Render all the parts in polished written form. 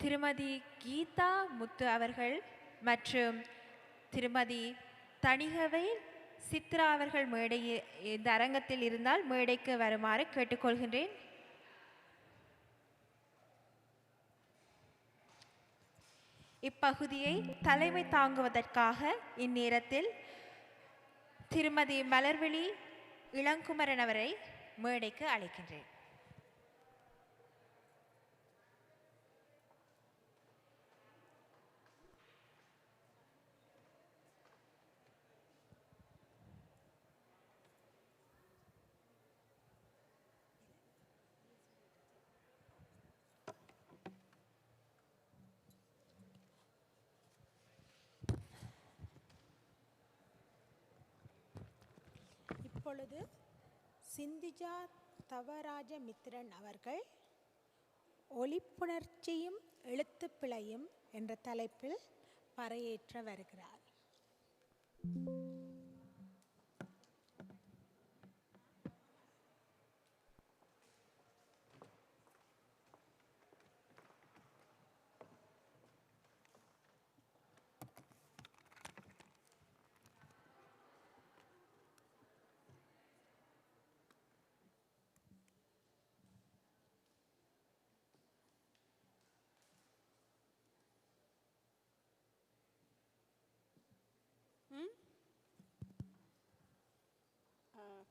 திருமதி கீதா முத்து அவர்கள் மற்றும் திருமதி தணிகவை சித்ரா அவர்கள் இந்த அரங்கத்தில் இருந்தால் மேடைக்கு வருமாறு கேட்டுக்கொள்கின்றேன். இப்பகுதியை தலைமை தாங்குவதற்காக இந்நேரத்தில் திருமதி மலர்விழி இளங்குமரன் அவரை மேடைக்கு அழைக்கின்றேன். இப்பொழுது சிந்திஜா தவராஜமித்திரன் அவர்கள் ஒளிப்புணர்ச்சியும் எழுத்துப்பிழையும் என்ற தலைப்பில் பறையேற்ற வருகிறார்.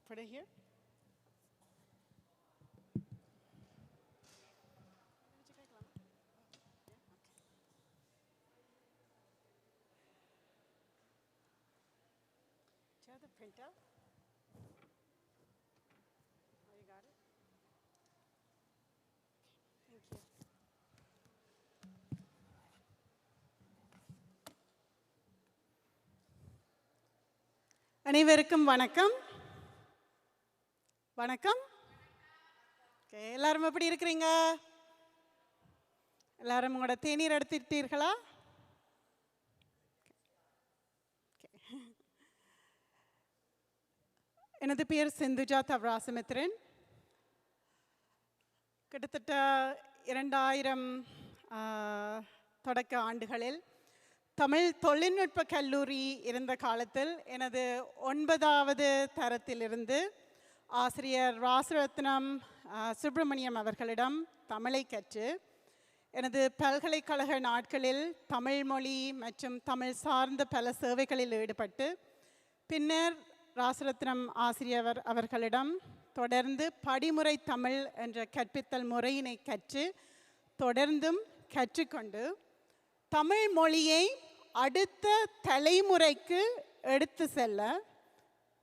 Put it here. Do you have the printer? Oh, you got it? Okay, thank you. அனைவருக்கும் வணக்கம். வணக்கம். எல்லாரும் எப்படி இருக்கிறீங்க? எல்லாரும் உங்களோட தேநீர் எடுத்துட்டீர்களா? எனது பேர் சிந்துஜா தவராஜமித்திரன். கிட்டத்தட்ட 2000 தொடக்க ஆண்டுகளில் தமிழ் தொழில்நுட்ப கல்லூரி இருந்த காலத்தில் எனது 9வது தரத்திலிருந்து ஆசிரியர் ராசரத்னம் சுப்பிரமணியம் அவர்களிடம் தமிழை கற்று எனது பல்கலைக்கழக நாட்களில் தமிழ் மொழி மற்றும் தமிழ் சார்ந்த பல சேவைகளில் ஈடுபட்டு பின்னர் ராசரத்னம் ஆசிரியர் அவர்களிடம் தொடர்ந்து படிமுறை தமிழ் என்ற கற்பித்தல் முறையினை கற்று தொடர்ந்தும் கற்றுக்கொண்டு தமிழ் மொழியை அடுத்த தலைமுறைக்கு எடுத்து செல்ல,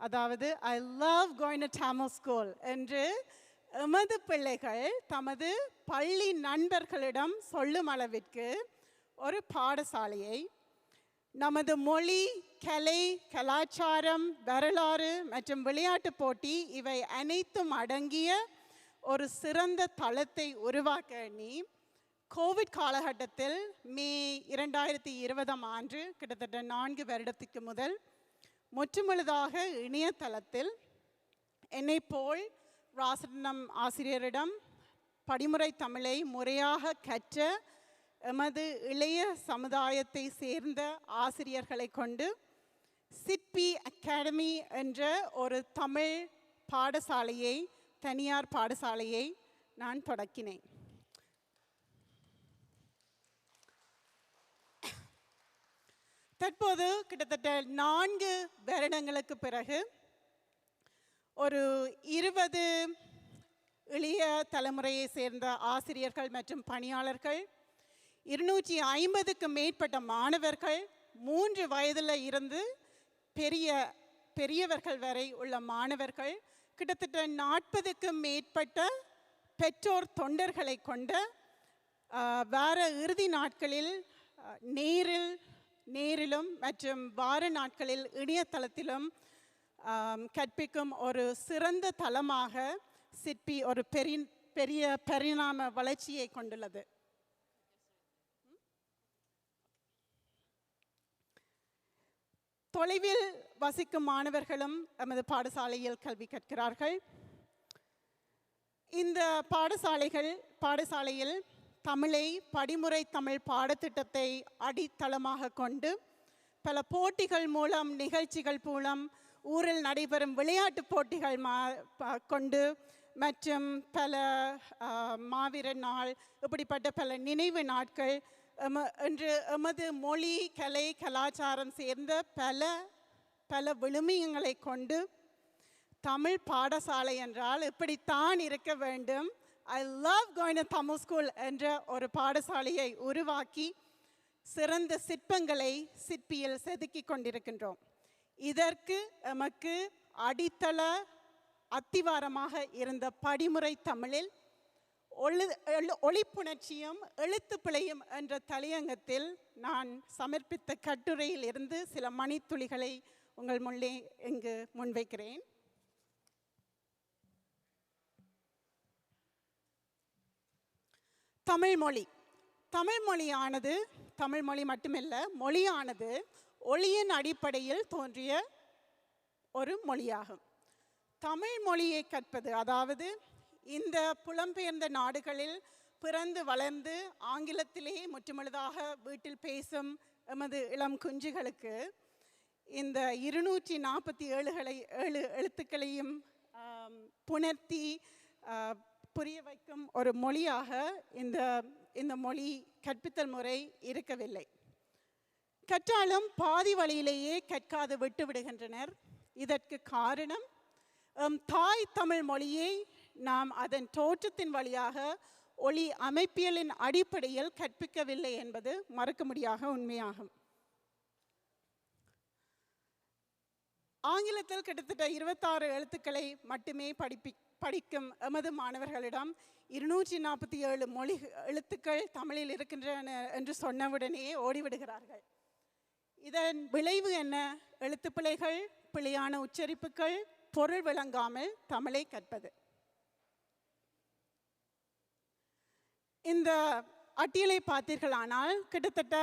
அதாவது I love going to Tamil school என்று எமது பிள்ளைகள் தமது பள்ளி நண்பர்களிடம் சொல்லும் அளவிற்கு ஒரு பாடசாலையை நமது மொழி, கலை, கலாச்சாரம், வரலாறு மற்றும் விளையாட்டு போட்டி இவை அனைத்தும் அடங்கிய ஒரு சிறந்த தளத்தை உருவாக்க எண்ணி கோவிட் காலகட்டத்தில் மே 2020 கிட்டத்தட்ட 4 வருடத்துக்கு முதல் முற்றுமுழுதாக இணையதளத்தில் என்னை போல் ராசரத்னம் ஆசிரியரிடம் படிமுறை தமிழை முறையாக கற்ற எமது இளைய சமுதாயத்தை சேர்ந்த ஆசிரியர்களை கொண்டு சிற்பி அகாடமி என்ற ஒரு தமிழ் பாடசாலையை, தனியார் பாடசாலையை நான் தொடக்கினேன். தற்போது கிட்டத்தட்ட 4 வருடங்களுக்கு பிறகு ஒரு 20 இளைய தலைமுறையை சேர்ந்த ஆசிரியர்கள் மற்றும் பணியாளர்கள், 250க்கும் மேற்பட்ட மாணவர்கள், 3 வயதில் இருந்து பெரியவர்கள் வரை உள்ள மாணவர்கள், கிட்டத்தட்ட 40க்கும் மேற்பட்ட பெற்றோர் தொண்டர்களை கொண்ட வார இறுதி நாட்களில் நேரிலும் மற்றும் வார நாட்களில் இணையதளத்திலும் கற்பிக்கும் ஒரு சிறந்த தளமாக சிற்பி ஒரு பெரிய பரிணாம வளர்ச்சியை கொண்டுள்ளது. தொலைவில் வசிக்கும் மாணவர்களும் எமது பாடசாலையில் கல்வி கற்கிறார்கள். இந்த பாடசாலையில் தமிழை படிமுறை தமிழ் பாடத்திட்டத்தை அடித்தளமாக கொண்டு பல போட்டிகள் மூலம், நிகழ்ச்சிகள் மூலம், ஊரில் நடைபெறும் விளையாட்டு போட்டிகள் கொண்டு மற்றும் பல மாவீரர் நாள், இப்படிப்பட்ட பல நினைவு நாட்கள் என்று எமது மொழி, கலை, கலாச்சாரம் சேர்ந்த பல பல விழுமியங்களை கொண்டு தமிழ் பாடசாலை என்றால் இப்படித்தான் இருக்க வேண்டும், I love going to Tamil school என்ற ஒரு பாடசாலையை உருவாக்கி சிறந்த சிற்பங்களை சிற்பியில் செதுக்கி கொண்டிருக்கின்றோம். இதற்கு எமக்கு அடித்தள அத்திவாரமாக இருந்த படிமுறை தமிழில் ஒளிப்புணர்ச்சியும் எழுத்துப்பிழையும் என்ற தலையங்கத்தில் நான் சமர்ப்பித்த கட்டுரையில் இருந்து சில மணித்துளிகளை உங்கள் முன்னே இங்கு முன்வைக்கிறேன். தமிழ்மொழி. தமிழ்மொழியானது, தமிழ்மொழி மட்டுமல்ல, மொழியானது ஒளியின் அடிப்படையில் தோன்றிய ஒரு மொழியாகும். தமிழ் மொழியை கற்பது, அதாவது இந்த புலம்பெயர்ந்த நாடுகளில் பிறந்து வளர்ந்து ஆங்கிலத்திலே முற்றுமுழுதாக வீட்டில் பேசும் எமது இளம் குஞ்சுகளுக்கு இந்த 247 எழுத்துக்களையும் புணர்த்தி புரிய வைக்கும் ஒரு மொழியாக இந்த மொழி கற்பித்தல் முறை இருக்கவில்லை. கற்றாலும் பாதி வழியிலேயே கற்காது விட்டு விடுகின்றனர். இதற்கு காரணம் தாய் தமிழ் மொழியை நாம் அதன் தோற்றத்தின் வழியாக ஒளி அமைப்பியலின் அடிப்படையில் கற்பிக்கவில்லை என்பது மறுக்க முடியாத உண்மையாகும். ஆங்கிலத்தில் கிட்டத்தட்ட 26 எழுத்துக்களை மட்டுமே படிக்கும் எமது மாணவர்களிடம் 247 மொழி எழுத்துக்கள் தமிழில் இருக்கின்றன என்று சொன்னவுடனே ஓடிவிடுகிறார்கள். இதன் விளைவு என்ன? எழுத்துப்பிழைகள், பிழையான உச்சரிப்புகள், பொருள் விளங்காமல் தமிழை கற்பது. இந்த அட்டியலை பார்த்தீர்களானால் கிட்டத்தட்ட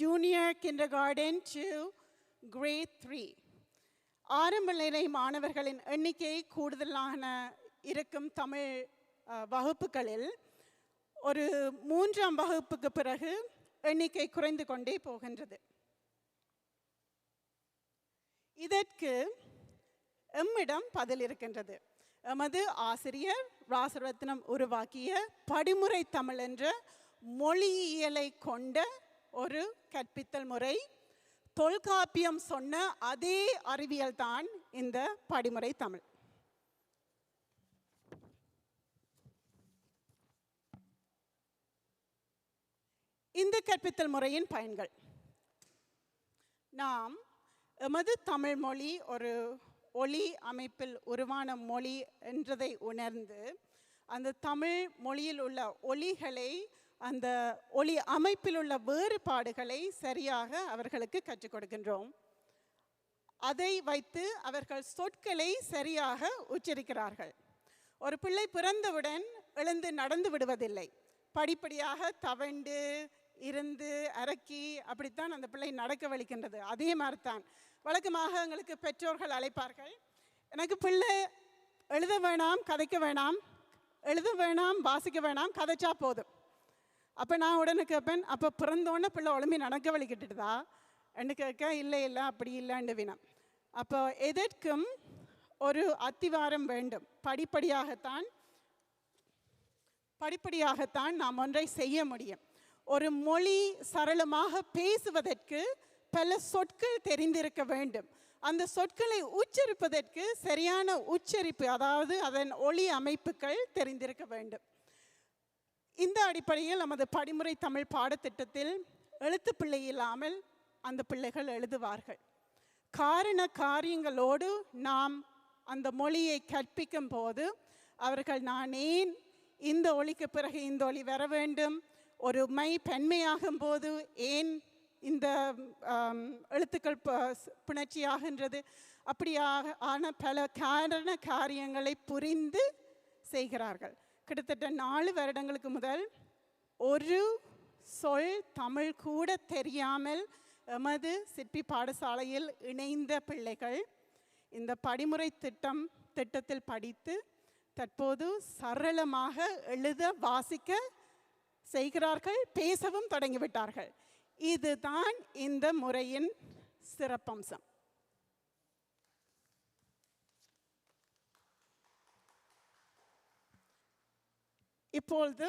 ஜூனியர் கிண்டர்கார்டன் டு கிரேட் 3 ஆரம்ப நிலை மாணவர்களின் எண்ணிக்கை கூடுதலான இருக்கும் தமிழ் வகுப்புகளில் ஒரு 3ஆம் வகுப்புக்கு பிறகு எண்ணிக்கை குறைந்து கொண்டே போகின்றது. இதற்கு எம்மிடம் பதில் இருக்கின்றது. எமது ஆசிரியர் ராசரத்னம் உருவாக்கிய படிமுறை தமிழ் என்ற மொழியியலை கொண்ட ஒரு கற்பித்தல் முறை. தொல்காப்பியம் சொன்ன அதே அறிவியல் தான் இந்த படிமுறை தமிழ். இந்த கற்பித்தல் முறையின் பயன்கள். நாம் எமது தமிழ் மொழி ஒரு ஒளி அமைப்பில் உருவான மொழி என்றதை உணர்ந்து அந்த தமிழ் மொழியில் உள்ள ஒலிகளை, அந்த ஒளி அமைப்பில் உள்ள வேறுபாடுகளை சரியாக அவர்களுக்கு கற்றுக் கொடுக்கின்றோம். அதை வைத்து அவர்கள் சொற்களை சரியாக உச்சரிக்கிறார்கள். ஒரு பிள்ளை பிறந்தவுடன் எழுந்து நடந்து விடுவதில்லை. படிப்படியாக தவண்டு இருந்து அரக்கி அப்படித்தான் அந்த பிள்ளை நடக்க வலிக்கின்றது. அதே மாதிரி தான் வழக்கமாக எங்களுக்கு பெற்றோர்கள் அழைப்பார்கள், எனக்கு பிள்ளை எழுத வேணாம், கதைக்க வேணாம், எழுத வேணாம், வாசிக்க வேணாம், கதைச்சா போதும். அப்போ நான் உடனே கேட்பேன், அப்போ பிறந்தோன்னே பிள்ளை உடம்பி நடக்க வலிக்கிட்டுதா என்று கேட்க, இல்லை இல்லை அப்படி இல்லைன்னு வினம். அப்போ எதற்கும் ஒரு அத்திவாரம் வேண்டும். படிப்படியாகத்தான் நாம் ஒன்றை செய்ய முடியும். ஒரு மொழி சரளமாக பேசுவதற்கு பல சொற்கள் தெரிந்திருக்க வேண்டும். அந்த சொற்களை உச்சரிப்பதற்கு சரியான உச்சரிப்பு, அதாவது அதன் ஒலி அமைப்புகள் தெரிந்திருக்க வேண்டும். இந்த அடிப்படையில் நமது படிமுறை தமிழ் பாடத்திட்டத்தில் எழுத்துப்பிள்ளை இல்லாமல் அந்த பிள்ளைகள் எழுதுவார்கள். காரண காரியங்களோடு நாம் அந்த மொழியை கற்பிக்கும் போது அவர்கள், நான் ஏன் இந்த ஒலிக்கு பிறகு இந்த ஒலி வர வேண்டும், ஒரு மை பெண்மையாகும் போது ஏன் இந்த எழுத்துக்கள் புணர்ச்சியாகின்றது, அப்படியாக ஆன பல காரண காரியங்களை புரிந்து செய்கிறார்கள். கிட்டத்தட்ட 4 வருடங்களுக்கு முதல் ஒரு சொல் தமிழ் கூட தெரியாமல் எமது சிற்பி பாடசாலையில் இணைந்த பிள்ளைகள் இந்த படிமுறை திட்டத்தில் படித்து தற்போது சரளமாக எழுத வாசிக்க செய்கிறார்கள், பேசவும் தொடங்கிவிட்டார்கள். இதுதான் இந்த முறையின் சிறப்பம்சம். இப்பொழுது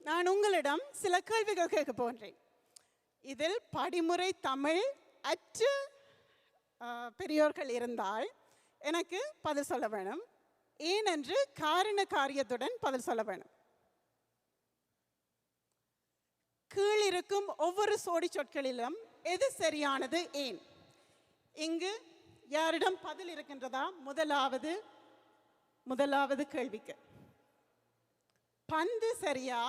நான் உங்களிடம் சில கேள்விகள் கேட்க போன்றேன். இதில் படிமுறை தமிழ் அற்ற பெரியோர்கள் இருந்தால் எனக்கு பதில் சொல்ல வேணும். ஏனென்று காரண காரியத்துடன் பதில் சொல்ல வேணும். கீழிருக்கும் ஒவ்வொரு சோடி சொற்களிலும் எது சரியானது, ஏன்? இங்கு யாரிடம் பதில் இருக்கின்றதா? முதலாவது கேள்விக்கு பந்து சரியா,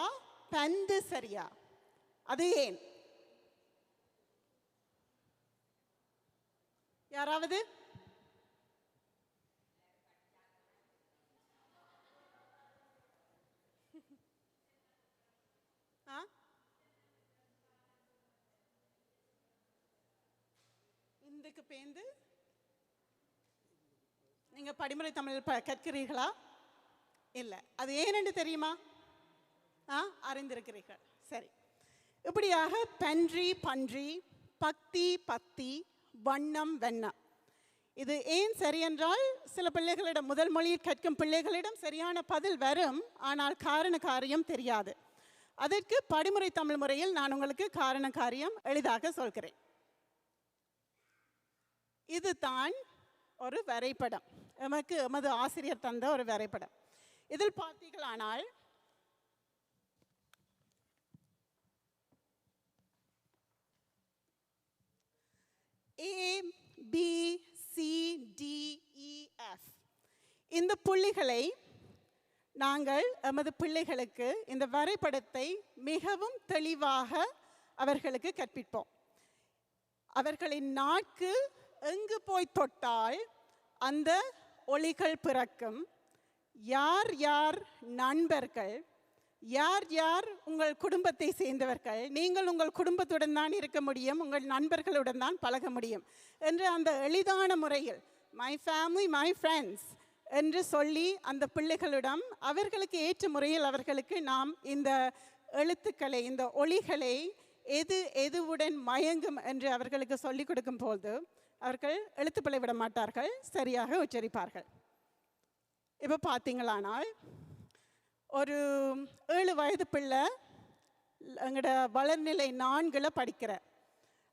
பந்து சரியா? அது ஏன்? யாராவது? இந்துக்கு பேந்து நீங்க படிமுறை தமிழ் கற்கிறீர்களா? இல்லை. அது ஏனென்று தெரியுமா? அறிந்திருக்கிறீர்கள். சரி. இப்படியாக பன்றி பன்றி, பக்தி பத்தி, வண்ணம் வெண்ணம். இது ஏன் சரி என்றால் சில பிள்ளைகளிடம், முதல் மொழியில் கற்கும் பிள்ளைகளிடம் சரியான பதில் வரும், ஆனால் காரண காரியம் தெரியாது. அதற்கு படிமுறை தமிழ் முறையில் நான் உங்களுக்கு காரண காரியம் எளிதாக சொல்கிறேன். இதுதான் ஒரு வரைபடம், எமது ஆசிரியர் தந்த ஒரு வரைபடம். இதில் பார்த்தீர்களானால் A, B, C, D, E, F இந்த புள்ளிகளை நாங்கள் எமது பிள்ளைகளுக்கு இந்த வரைபடத்தை மிகவும் தெளிவாக அவர்களுக்கு கற்பிப்போம். அவர்களின் நாக்கு எங்கு போய் தொட்டால் அந்த ஒளிகள் பிறக்கும். யார் யார் நண்பர்கள், யார் யார் உங்கள் குடும்பத்தை சேர்ந்தவர்கள், நீங்கள் உங்கள் குடும்பத்துடன் தான் இருக்க முடியும், உங்கள் நண்பர்களுடன் தான் பழக முடியும் என்று அந்த எளிதான முறையில் மை ஃபேமிலி மை ஃப்ரெண்ட்ஸ் என்று சொல்லி அந்த பிள்ளைகளிடம் அவர்களுக்கு ஏற்ற முறையில் அவர்களுக்கு நாம் இந்த எழுத்துக்களை, இந்த ஒளிகளை எதுவுடன் மயங்கும் என்று அவர்களுக்கு சொல்லிக் கொடுக்கும் போது அவர்கள் எழுத்துப்பிழை விட மாட்டார்கள், சரியாக உச்சரிப்பார்கள். இப்போ பார்த்தீங்களானால் ஒரு 7 வயது பிள்ளை எங்களோட வளர்நிலை 4 படிக்கிற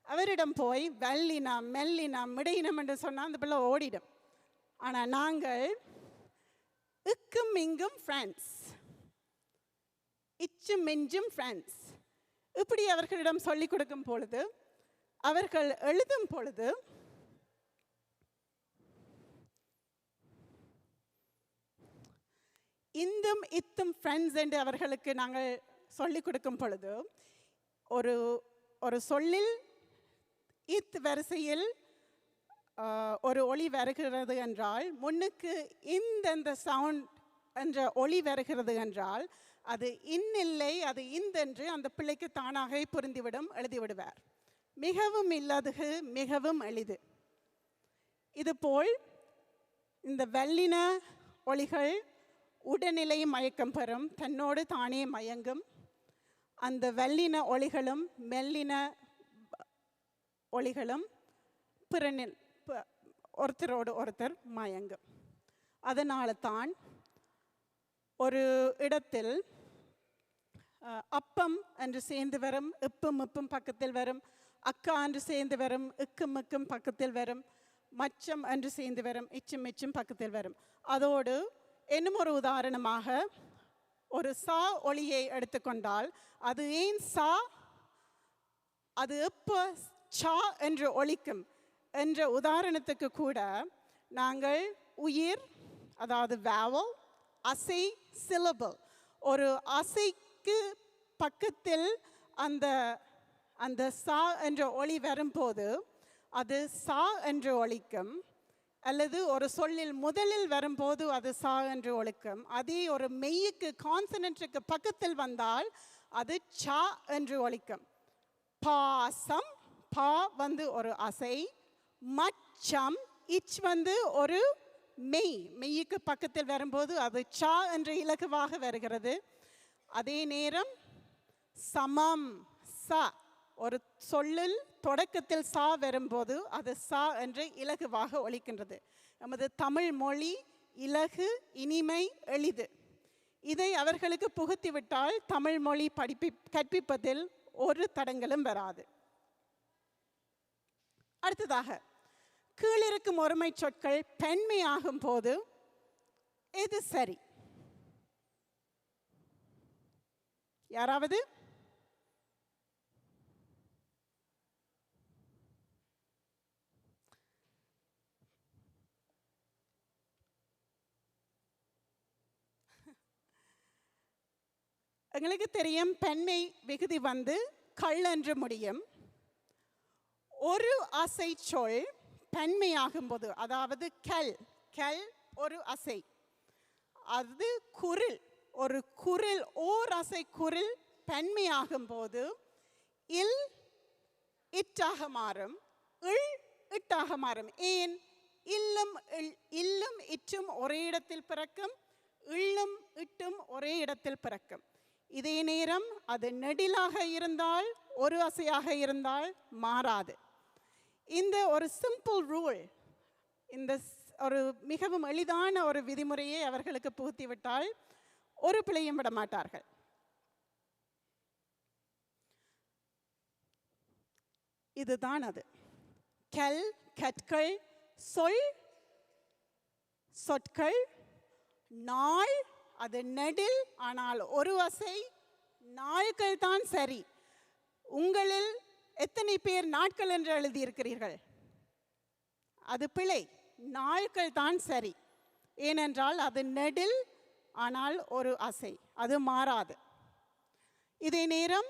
அவரிடம் போய் வல்லினம் மெல்லினம் மிடையினம் என்று சொன்னால் அந்த பிள்ளை ஓடிடும். ஆனால் நாங்கள் இக்கும் இங்கும் ஃப்ரெண்ட்ஸ், இச்சும் மிஞ்சும் ஃப்ரெண்ட்ஸ் இப்படி அவர்களிடம் சொல்லிக் கொடுக்கும் பொழுது அவர்கள் எழுதும் பொழுது இந்தும் இத்தும் ஃப்ரெண்ட்ஸ் என்று அவர்களுக்கு நாங்கள் சொல்லிக் கொடுக்கும் பொழுது ஒரு சொல்லில் இத் வரிசையில் ஒரு ஒளி வருகிறது என்றால் முன்னுக்கு இந்த சவுண்ட் என்ற ஒளி வருகிறது என்றால் அது இன்னில்லை, அது இந்தென்று அந்த பிள்ளைக்கு தானாக புரிந்துவிடும், எழுதிவிடுவார். மிகவும் இல்லது, மிகவும் எளிது. இதுபோல் இந்த வல்லின ஒளிகள் உடல்நிலை மயக்கம் பெறும், தன்னோடு தானே மயங்கும். அந்த வல்லின ஒளிகளும் மெல்லின ஒளிகளும் பிறனில் ஒருத்தரோடு ஒருத்தர் மயங்கும். அதனால தான் ஒரு இடத்தில் அப்பம் என்று சேர்ந்து வரும், இப்பும் இப்பும் பக்கத்தில் வரும், அக்கா என்று சேர்ந்து வரும், இக்கும் இக்கும் பக்கத்தில் வரும், மச்சம் என்று சேர்ந்து வரும், இச்சும் இச்சும் பக்கத்தில் வரும். அதோடு இன்னும் ஒரு உதாரணமாக ஒரு சா ஒளியை எடுத்துக்கொண்டால் அது ஏன் சா, அது எப்போ சா என்று ஒலிக்கும் என்ற உதாரணத்துக்கு கூட நாங்கள் உயிர், அதாவது வேவல், அசை, சிலபிள், ஒரு அசைக்கு பக்கத்தில் அந்த சா என்ற ஒளி வரும்போது அது சா என்று ஒலிக்கும், அல்லது ஒரு சொல்லில் முதலில் வரும்போது அது சா என்று ஒலிக்கும். அதே ஒரு மெய்யுக்கு கான்சனன்ட்டுக்கு பக்கத்தில் வந்தால் அது சா என்று ஒலிக்கும். பாசம், பா ஒரு அசை, மச்சம், இச் ஒரு மெய்யுக்கு பக்கத்தில் வரும்போது அது சா என்று இலகுவாக வருகிறது. அதே நேரம் சமம், ச. ஒரு சொல்லில் தொடக்கத்தில் சா வரும்போது அது சா என்று இலகுவாக ஒலிக்கின்றது. நமது தமிழ் மொழி இலகு, இனிமை, எளிது. இதை அவர்களுக்கு புகுத்திவிட்டால் தமிழ் மொழி கற்பிப்பதில் ஒரு தடங்களும் வராது. அடுத்ததாக, கீழிருக்கும் ஒருமை சொற்கள் பெண்மையாகும் போது எது சரி? யாராவது? எங்களுக்கு தெரியும் பெண்மை விகுதி வந்து கள் என்று முடியும். ஒரு அசை சொல் பெண்மையாகும் போது, அதாவது கல், கல் ஒரு அசை, அது குரில், ஒரு குரில், ஓர் அசை குரில் பெண்மையாகும் போது இல் இட்டாக மாறும், இல் இட்டாக மாறும். ஏன்? இல்லும் இற்றும் ஒரே இடத்தில் பிறக்கும், இள்ளும் இட்டும் ஒரே இடத்தில் பிறக்கும். இதே நேரம் அது நெடிலாக இருந்தால், ஒரு அசையாக இருந்தால் மாறாது. இந்த ஒரு சிம்பிள் ரூல், இந்த ஒரு மிகவும் எளிதான ஒரு விதிமுறையை அவர்களுக்கு புகுத்திவிட்டால் ஒரு பிழையும் விட மாட்டார்கள். இதுதான் அது. கல், கற்கள், சொல், சொற்கள், நாள், அது நெடில், ஆனால் ஒரு அசை, நாட்கள் தான் சரி. உங்களில் எத்தனை பேர் நாட்கள் என்று எழுதியிருக்கிறீர்கள்? அது பிழை, நாட்கள் தான் சரி. ஏனென்றால் அது நெடில், ஆனால் ஒரு அசை, அது மாறாது. இதே நேரம்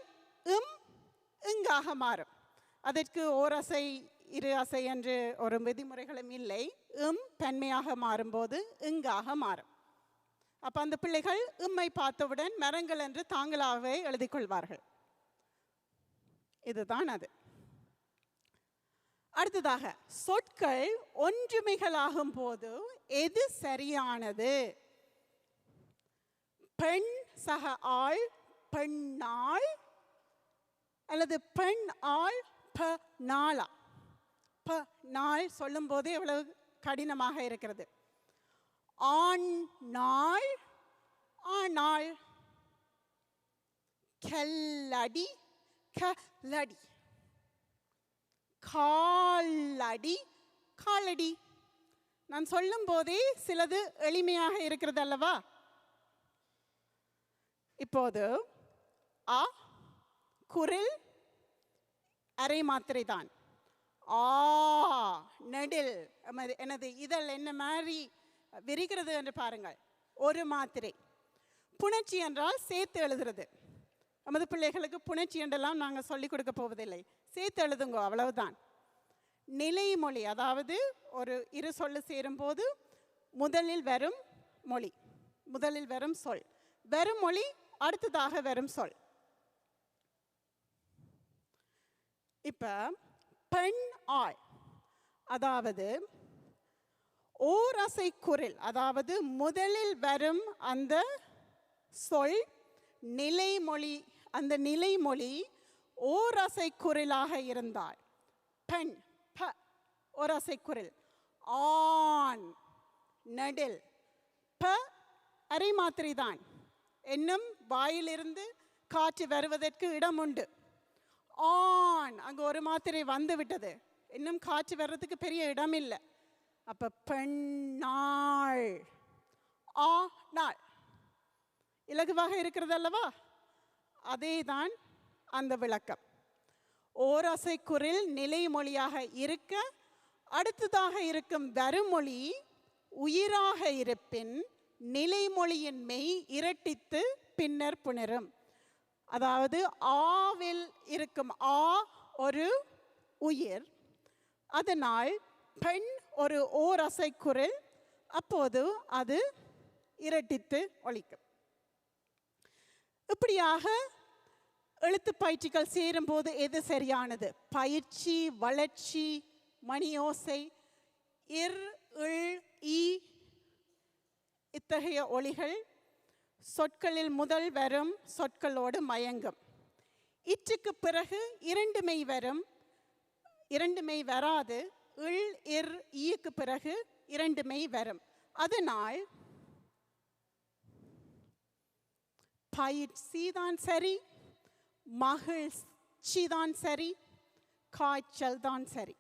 இங்காக மாறும். அதற்கு ஓர் அசை, இரு அசை என்று ஒரு விதிமுறைகளும் இல்லை. பெண்மையாக மாறும்போது இங்காக மாறும். அப்ப அந்த பிள்ளைகள் இம்மை பார்த்தவுடன் மரங்கள் என்று தாங்களாகவே எழுதிக் கொள்வார்கள். இதுதான் அது. அடுத்ததாக, சொற்கள் ஒன்றுமைகளாகும் போது எது சரியானது? பெண் சக ஆள் பெண்ணாள், அல்லது பெண் ஆள் ப நாளா? ப நாள் சொல்லும் போது எவ்வளவு கடினமாக இருக்கிறது. ஆண் நாள், ஆனாள். கல்லடி, கலடி. காலடி, காலடி. நான் சொல்லும் போதே சிலது எளிமையாக இருக்கிறது அல்லவா? இப்போது ஆ குரில் அரை மாத்திரை தான். ஆ நெடில், எனது இதழ் என்ன மாதிரி விரிகிறது என்று பாருங்கள், ஒரு மாத்திரை. புணர்ச்சி என்றால் சேர்த்து எழுதுறது. நமது பிள்ளைகளுக்கு புணர்ச்சி என்றெல்லாம் நாங்கள் சொல்லிக் கொடுக்க போவதில்லை, சேர்த்து எழுதுங்க, அவ்வளவுதான். நிலைமொழி, அதாவது ஒரு இரு சொல்லு சேரும்போது முதலில் வரும் மொழி, முதலில் வரும் சொல், வரும் மொழி அடுத்ததாக வரும் சொல். இப்ப பெண் ஆள், அதாவது ஓரசை குரில், அதாவது முதலில் வரும் அந்த சொல் நிலைமொழி, அந்த நிலைமொழி ஓரசை குரிலாக இருந்தால் பெண், ப ஓரசை குரில், ஆண் நெடில், ப அரை மாத்திரை தான். இன்னும் வாயிலிருந்து காற்று வருவதற்கு இடம் உண்டு. ஆண், அங்கு ஒரு மாத்திரை வந்து விட்டது, இன்னும் காற்று வர்றதுக்கு பெரிய இடம் இல்லை. அப்ப பெண்ணாள், ஆ நாள் இலகுவாக இருக்கிறது அல்லவா? அதேதான் அந்த விளக்கம். ஓரசை குரில் நிலைமொழியாக இருக்க, அடுத்ததாக இருக்கும் வருமொழி உயிராக இருப்பின் நிலைமொழியின் மெய் இரட்டித்து பின்னர் புணரும். அதாவது ஆவில் இருக்கும் ஆ ஒரு உயிர், அதனால் பெண் ஒரு ஓரசை குரில், அப்போது அது இரட்டித்து ஒலிக்கும். இப்படியாக எழுத்து பயிற்சிகள் சேரும்போது எது சரியானது? பயிற்சி, வளர்ச்சி, மணியோசை, இர், இல், ஈ இத்தகைய ஒலிகள் சொற்களில் முதல் வரும் சொற்களோடு மயங்கும். ஈற்றுக்கு பிறகு இரண்டு மெய் வரும், இரண்டு மெய் வராது. இல் இர் ஈக்கு பிறகு இரண்டு மெய் வரும். அதனால் பயிற்சி தான் சரி, மகிழ்ச்சி தான் சரி, காய்ச்சல் தான் சரி.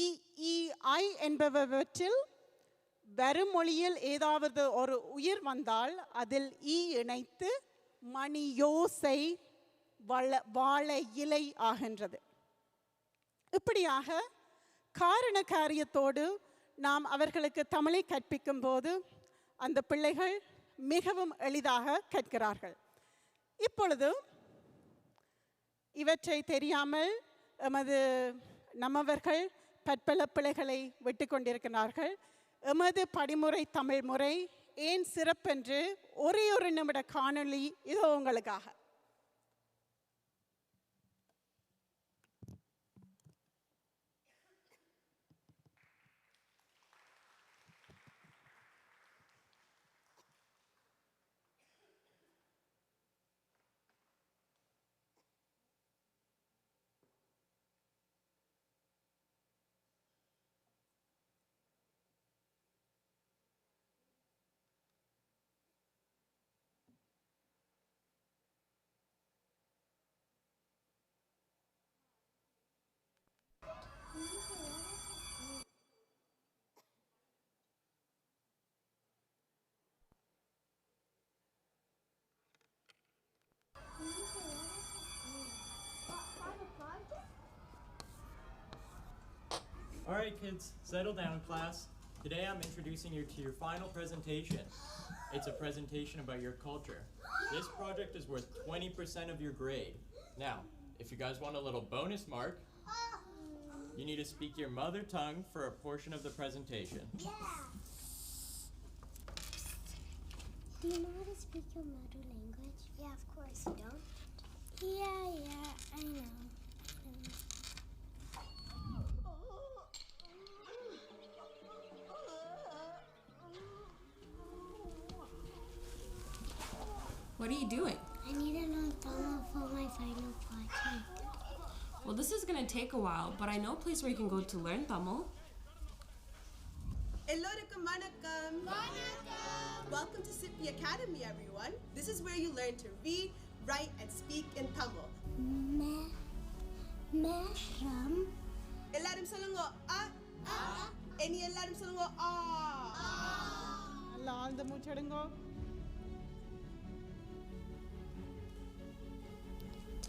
இ ஈ ஐ என்பவற்றில் வரும் மொழியில் ஏதாவது ஒரு உயிர் வந்தால் அதில் ஈ இணைத்து மணியோசை வாழை இலை ஆகின்றது. இப்படியாக காரண காரியத்தோடு நாம் அவர்களுக்கு தமிழை கற்பிக்கும் போது அந்த பிள்ளைகள் மிகவும் எளிதாக கற்கிறார்கள். இப்பொழுது இவற்றை தெரியாமல் நம்மவர்கள் பற்பல பிள்ளைகளை விட்டு கொண்டிருக்கிறார்கள். எமது படிமுறை தமிழ் முறை ஏன் சிறப்பென்று ஒரே ஒரு நிமிட காணொளி இதோ உங்களுக்காக. All right, kids, settle down, class. Today I'm introducing you to your final presentation. It's a presentation about your culture. This project is worth 20% of your grade. Now, if you guys want a little bonus mark, you need to speak your mother tongue for a portion of the presentation. Do you know how to speak your mother language? Yeah, of course. You don't? Yeah, I know. What are you doing? I need to learn Tamil for my final project. Well, this is going to take a while, but I know a place where you can go to learn Tamil. Elorukum vanakkam. Welcome to Sippy Academy, everyone. This is where you learn to read, write, and speak in Tamil. Mehram. Ellarum solungo a. Any ellarum solungo a. நல்லா ஆழ்ந்த மூச்செடுங்கோ.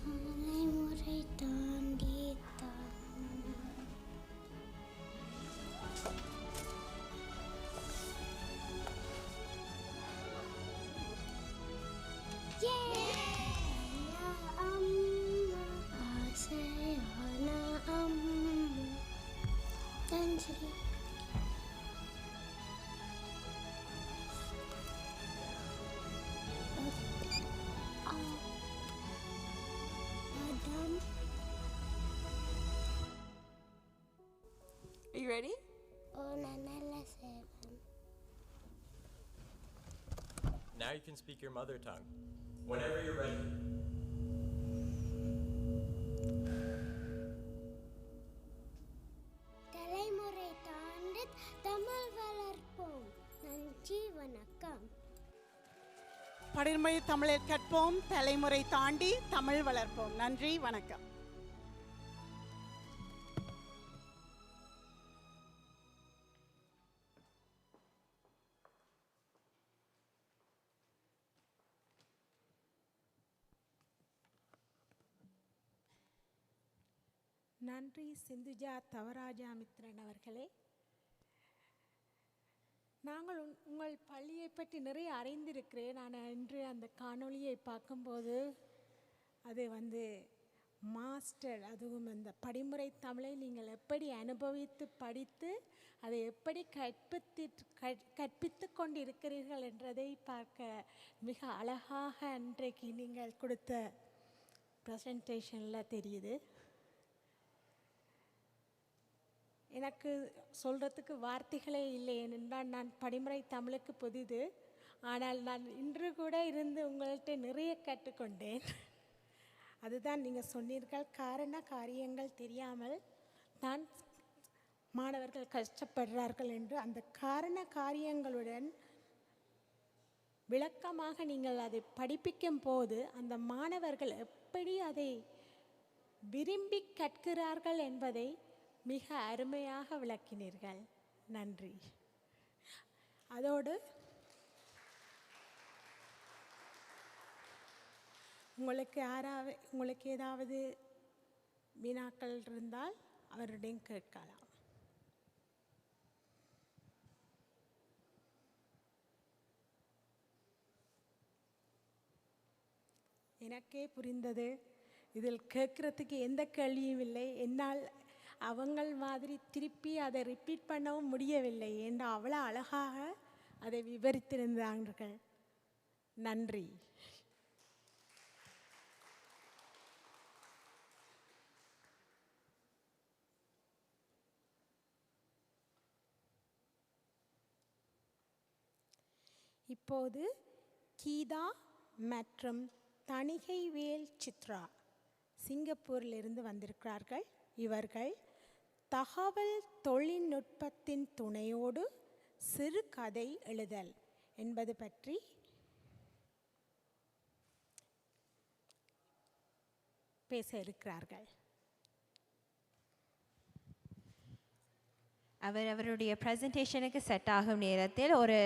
தலைமுறை தாண்டி Are you ready? Now you can speak your mother tongue. Whenever you're ready. தலைமுறை தாண்டி தமிழ் வளர்ப்போம். நன்றி, வணக்கம். படிமுறை தமிழில் கற்போம், தலைமுறை தாண்டி தமிழ் வளர்ப்போம். நன்றி, வணக்கம். நன்றி சிந்துஜா தவராஜாமித்ரன் அவர்களே. நாங்கள் உங்கள் பள்ளியை பற்றி நிறைய அறிந்திருக்கிறேன். நான் இன்று அந்த காணொளியை பார்க்கும்போது அது மாஸ்டர், அதுவும் அந்த படிமுறை தமிழை நீங்கள் எப்படி அனுபவித்து படித்து அதை எப்படி கற்பித்து கொண்டு இருக்கிறீர்கள் என்றதை பார்க்க மிக அழகாக அன்றைக்கு நீங்கள் கொடுத்த ப்ரெசன்டேஷனில் தெரியுது. எனக்கு சொல்கிறதுக்கு வார்த்தைகளே இல்லை, ஏனென்றால் நான் படிமுறை தமிழுக்கு புதிது. ஆனால் நான் இன்று கூட இருந்து உங்கள்கிட்ட நிறைய கற்றுக்கொண்டேன். அதுதான் நீங்கள் சொன்னீர்கள், காரண காரியங்கள் தெரியாமல் தான் மாணவர்கள் கஷ்டப்படுறார்கள் என்று. அந்த காரண காரியங்களுடன் விளக்கமாக நீங்கள் அதை படிப்பிக்கும் போது அந்த மாணவர்கள் எப்படி அதை விரும்பி கற்கிறார்கள் என்பதை மிக அருமையாக விளக்கினீர்கள். நன்றி. அதோடு உங்களுக்கு ஏதாவது வினாக்கள் இருந்தால் அவருடன் கேட்கலாம். எனக்கே புரிந்தது, இதில் கேட்குறதுக்கு எந்த கேள்வியும் இல்லை. என்னால் அவங்கள் மாதிரி திருப்பி அதை ரிப்பீட் பண்ணவும் முடியவில்லை என்று அவ்வளோ அழகாக அதை விவரித்திருந்தார்கள். நன்றி. இப்போது கீதா மற்றும் தணிகைவேல் சித்ரா சிங்கப்பூரிலிருந்து வந்திருக்கிறார்கள். இவர்கள் தகவல் தொழில்நுட்பத்தின் துணையோடு சிறுகதை எழுதல் என்பது பற்றி பேச இருக்கிறார்கள். அவருடைய ப்ரெசன்டேஷனுக்கு செட் ஆகும் நேரத்தில் ஒரு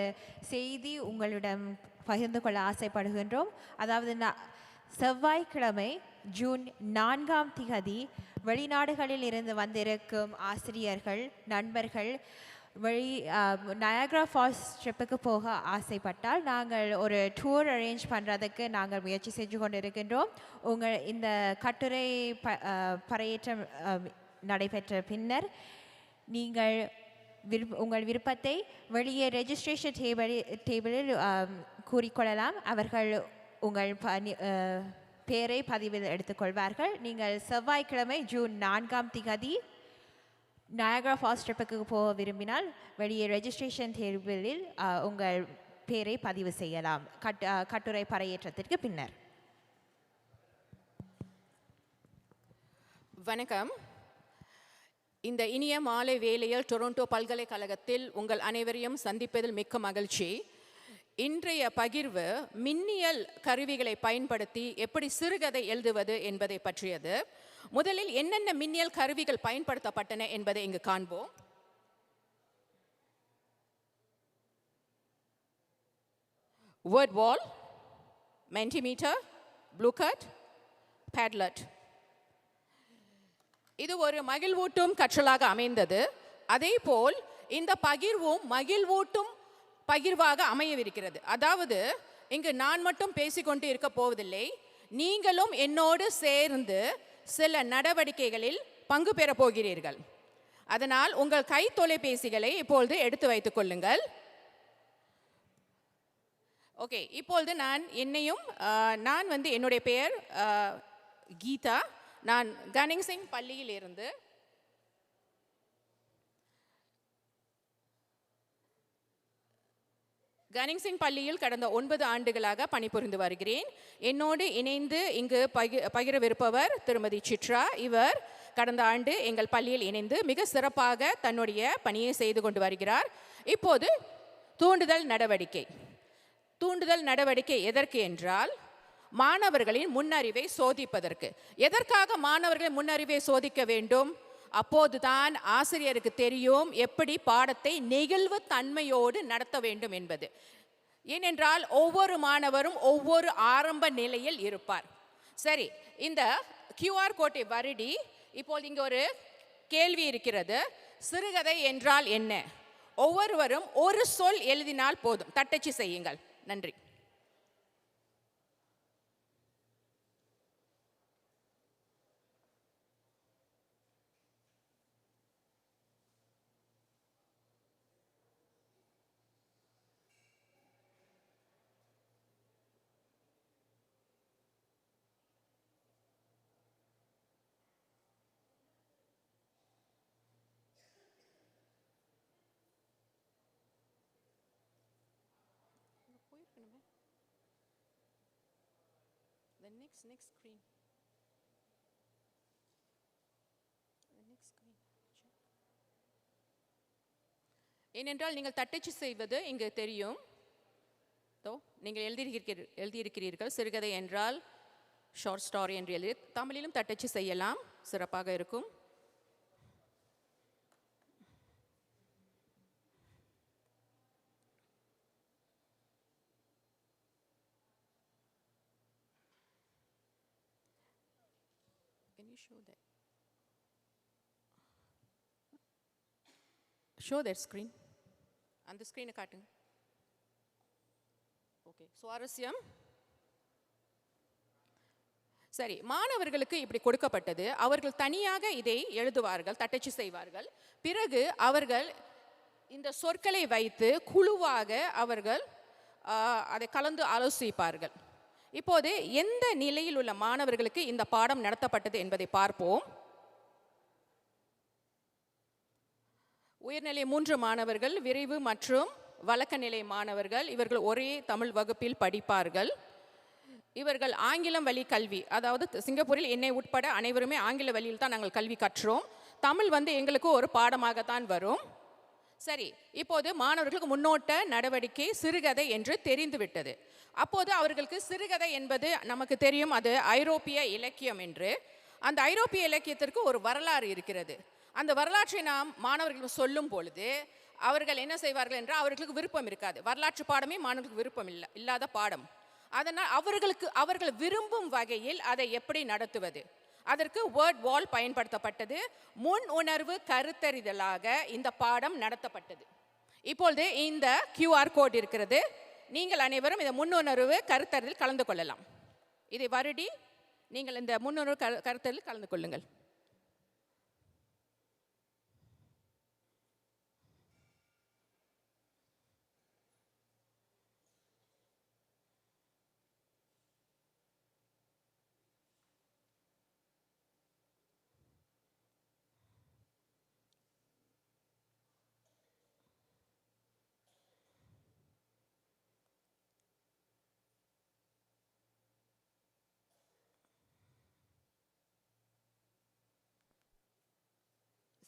செய்தி உங்களிடம் பகிர்ந்து கொள்ள ஆசைப்படுகின்றோம். அதாவது செவ்வாய்க்கிழமை ஜூன் 4 வெளிநாடுகளில் இருந்து வந்திருக்கும் ஆசிரியர்கள், நண்பர்கள் நயாகரா ஃபால்ஸ் ட்ரிப்புக்கு போக ஆசைப்பட்டால் நாங்கள் ஒரு டூர் அரேஞ்ச் பண்ணுறதுக்கு நாங்கள் முயற்சி செஞ்சு கொண்டு இருக்கின்றோம். இந்த கட்டுரை பறையேற்றம் நடைபெற்ற பின்னர் நீங்கள் உங்கள் விருப்பத்தை வெளியே ரெஜிஸ்ட்ரேஷன் டேபிளில் கூறிக்கொள்ளலாம். அவர்கள் உங்கள் பெயரை பதிவில் எடுத்துக்கொள்வார்கள். நீங்கள் செவ்வாய்க்கிழமை ஜூன் 4 நயாகரா ஃபால்ஸ் ட்ரிப்புக்கு போக விரும்பினால் வெளியே ரெஜிஸ்ட்ரேஷன் டேபிளில் உங்கள் பெயரை பதிவு செய்யலாம் கட்டுரை பறையேற்றத்திற்கு பின்னர். வணக்கம். இந்த இனிய மாலை வேளையில் டொரண்டோ பல்கலைக்கழகத்தில் உங்கள் அனைவரையும் சந்திப்பதில் மிக்க மகிழ்ச்சி. இன்றைய பகிர்வு மின்னியல் கருவிகளை பயன்படுத்தி எப்படி சிறுகதை எழுதுவது என்பதை பற்றியது. முதலில் என்னென்ன மின்னியல் கருவிகள் பயன்படுத்தப்பட்டன என்பதை இங்கு காண்போம். வேர்ட் வால், மென்டிமீட்டர், ப்ளூ கட், பேட்லெட். இது ஒரு மகிழ்வூட்டும் கற்றலாக அமைந்தது. அதேபோல் இந்த பகிர்வும் மகிழ்வூட்டும் பகிர்வாக அமையவிருக்கிறது. அதாவது இங்கு நான் மட்டும் பேசிக்கொண்டு இருக்க போவதில்லை, நீங்களும் என்னோடு சேர்ந்து சில நடவடிக்கைகளில் பங்கு பெற போகிறீர்கள். அதனால் உங்கள் கை தொலைபேசிகளை இப்பொழுது எடுத்து வைத்துக் கொள்ளுங்கள். ஓகே, இப்பொழுது நான் என்னுடைய பெயர் கீதா. நான் கனிங் சிங் பள்ளியில் இருந்து கனிங் சிங் பள்ளியில் கடந்த 9 ஆண்டுகளாக பணிபுரிந்து வருகிறேன். என்னோடு இணைந்து இங்கு பகிரவிருப்பவர் திருமதி சித்ரா. இவர் கடந்த ஆண்டு எங்கள் பள்ளியில் இணைந்து மிக சிறப்பாக தன்னுடைய பணியை செய்து கொண்டு வருகிறார். இப்போது தூண்டுதல் நடவடிக்கை எதற்கு என்றால் மாணவர்களின் முன்னறிவை சோதிப்பதற்கு. எதற்காக மாணவர்களின் முன்னறிவை சோதிக்க வேண்டும்? அப்போதுதான் ஆசிரியருக்கு தெரியும் எப்படி பாடத்தை நெகிழ்வு தன்மையோடு நடத்த வேண்டும் என்பது. ஏனென்றால் ஒவ்வொரு மாணவரும் ஒவ்வொரு ஆரம்ப நிலையில் இருப்பார். சரி, இந்த QR கோட்டை வருடி இப்போது இங்கே ஒரு கேள்வி இருக்கிறது. சிறுகதை என்றால் என்ன? ஒவ்வொருவரும் ஒரு சொல் எழுதினால் போதும். தட்டச்சு செய்யுங்கள். நன்றி. The next screen. ஏனென்றால் நீங்கள் தட்டச்சு செய்வது இங்கு தெரியும். நீங்கள் எழுதியிருக்கிறீர்கள் சிறுகதை என்றால் ஷார்ட் ஸ்டோரி என்று எழுதி தமிழிலும் தட்டச்சு செய்யலாம், சிறப்பாக இருக்கும். Can you show that screen? அந்த ஸ்க்ரீனை காட்டுங்க. ஓகே, சுவாரஸ்யம். சரி, மாணவர்களுக்கு இப்படி கொடுக்கப்பட்டது. அவர்கள் தனியாக இதை எழுதுவார்கள், தட்டச்சு செய்வார்கள். பிறகு அவர்கள் இந்த சொற்களை வைத்து குழுவாக அவர்கள் அதை கலந்து ஆலோசிப்பார்கள். இப்போது எந்த நிலையில் உள்ள மாணவர்களுக்கு இந்த பாடம் நடத்தப்பட்டது என்பதை பார்ப்போம். உயர்நிலை 3 மாணவர்கள், விரைவு மற்றும் வழக்க நிலை மாணவர்கள். இவர்கள் ஒரே தமிழ் வகுப்பில் படிப்பார்கள். இவர்கள் ஆங்கிலம் வழி கல்வி, அதாவது சிங்கப்பூரில் என்னை உட்பட அனைவருமே ஆங்கில வழியில் தான் நாங்கள் கல்வி கற்றோம். தமிழ் எங்களுக்கு ஒரு பாடமாகத்தான் வரும். சரி, இப்போது மாணவர்களுக்கு முன்னோட்ட நடவடிக்கை சிறுகதை என்று தெரிந்துவிட்டது. அப்போது அவர்களுக்கு சிறுகதை என்பது நமக்கு தெரியும், அது ஐரோப்பிய இலக்கியம் என்று. அந்த ஐரோப்பிய இலக்கியத்திற்கு ஒரு வரலாறு இருக்கிறது. அந்த வரலாற்றை நாம் மாணவர்களுக்கு சொல்லும் பொழுது அவர்கள் என்ன செய்வார்கள் என்றால், அவர்களுக்கு விருப்பம் இருக்காது. வரலாற்று பாடமே மாணவர்களுக்கு விருப்பம் இல்லாத பாடம். அதனால் அவர்கள் விரும்பும் வகையில் அதை எப்படி நடத்துவது, அதற்கு வேர்ட் வால் பயன்படுத்தப்பட்டது. முன் உணர்வு கருத்தறிதலாக இந்த பாடம் நடத்தப்பட்டது. இப்பொழுது இந்த QR கோட் இருக்கிறது. நீங்கள் அனைவரும் இந்த முன்னுணர்வு கருத்தறிதல் கலந்து கொள்ளலாம். இதை வருடி நீங்கள் இந்த முன்னுணர்வு கருத்தறிதல் கலந்து கொள்ளுங்கள்.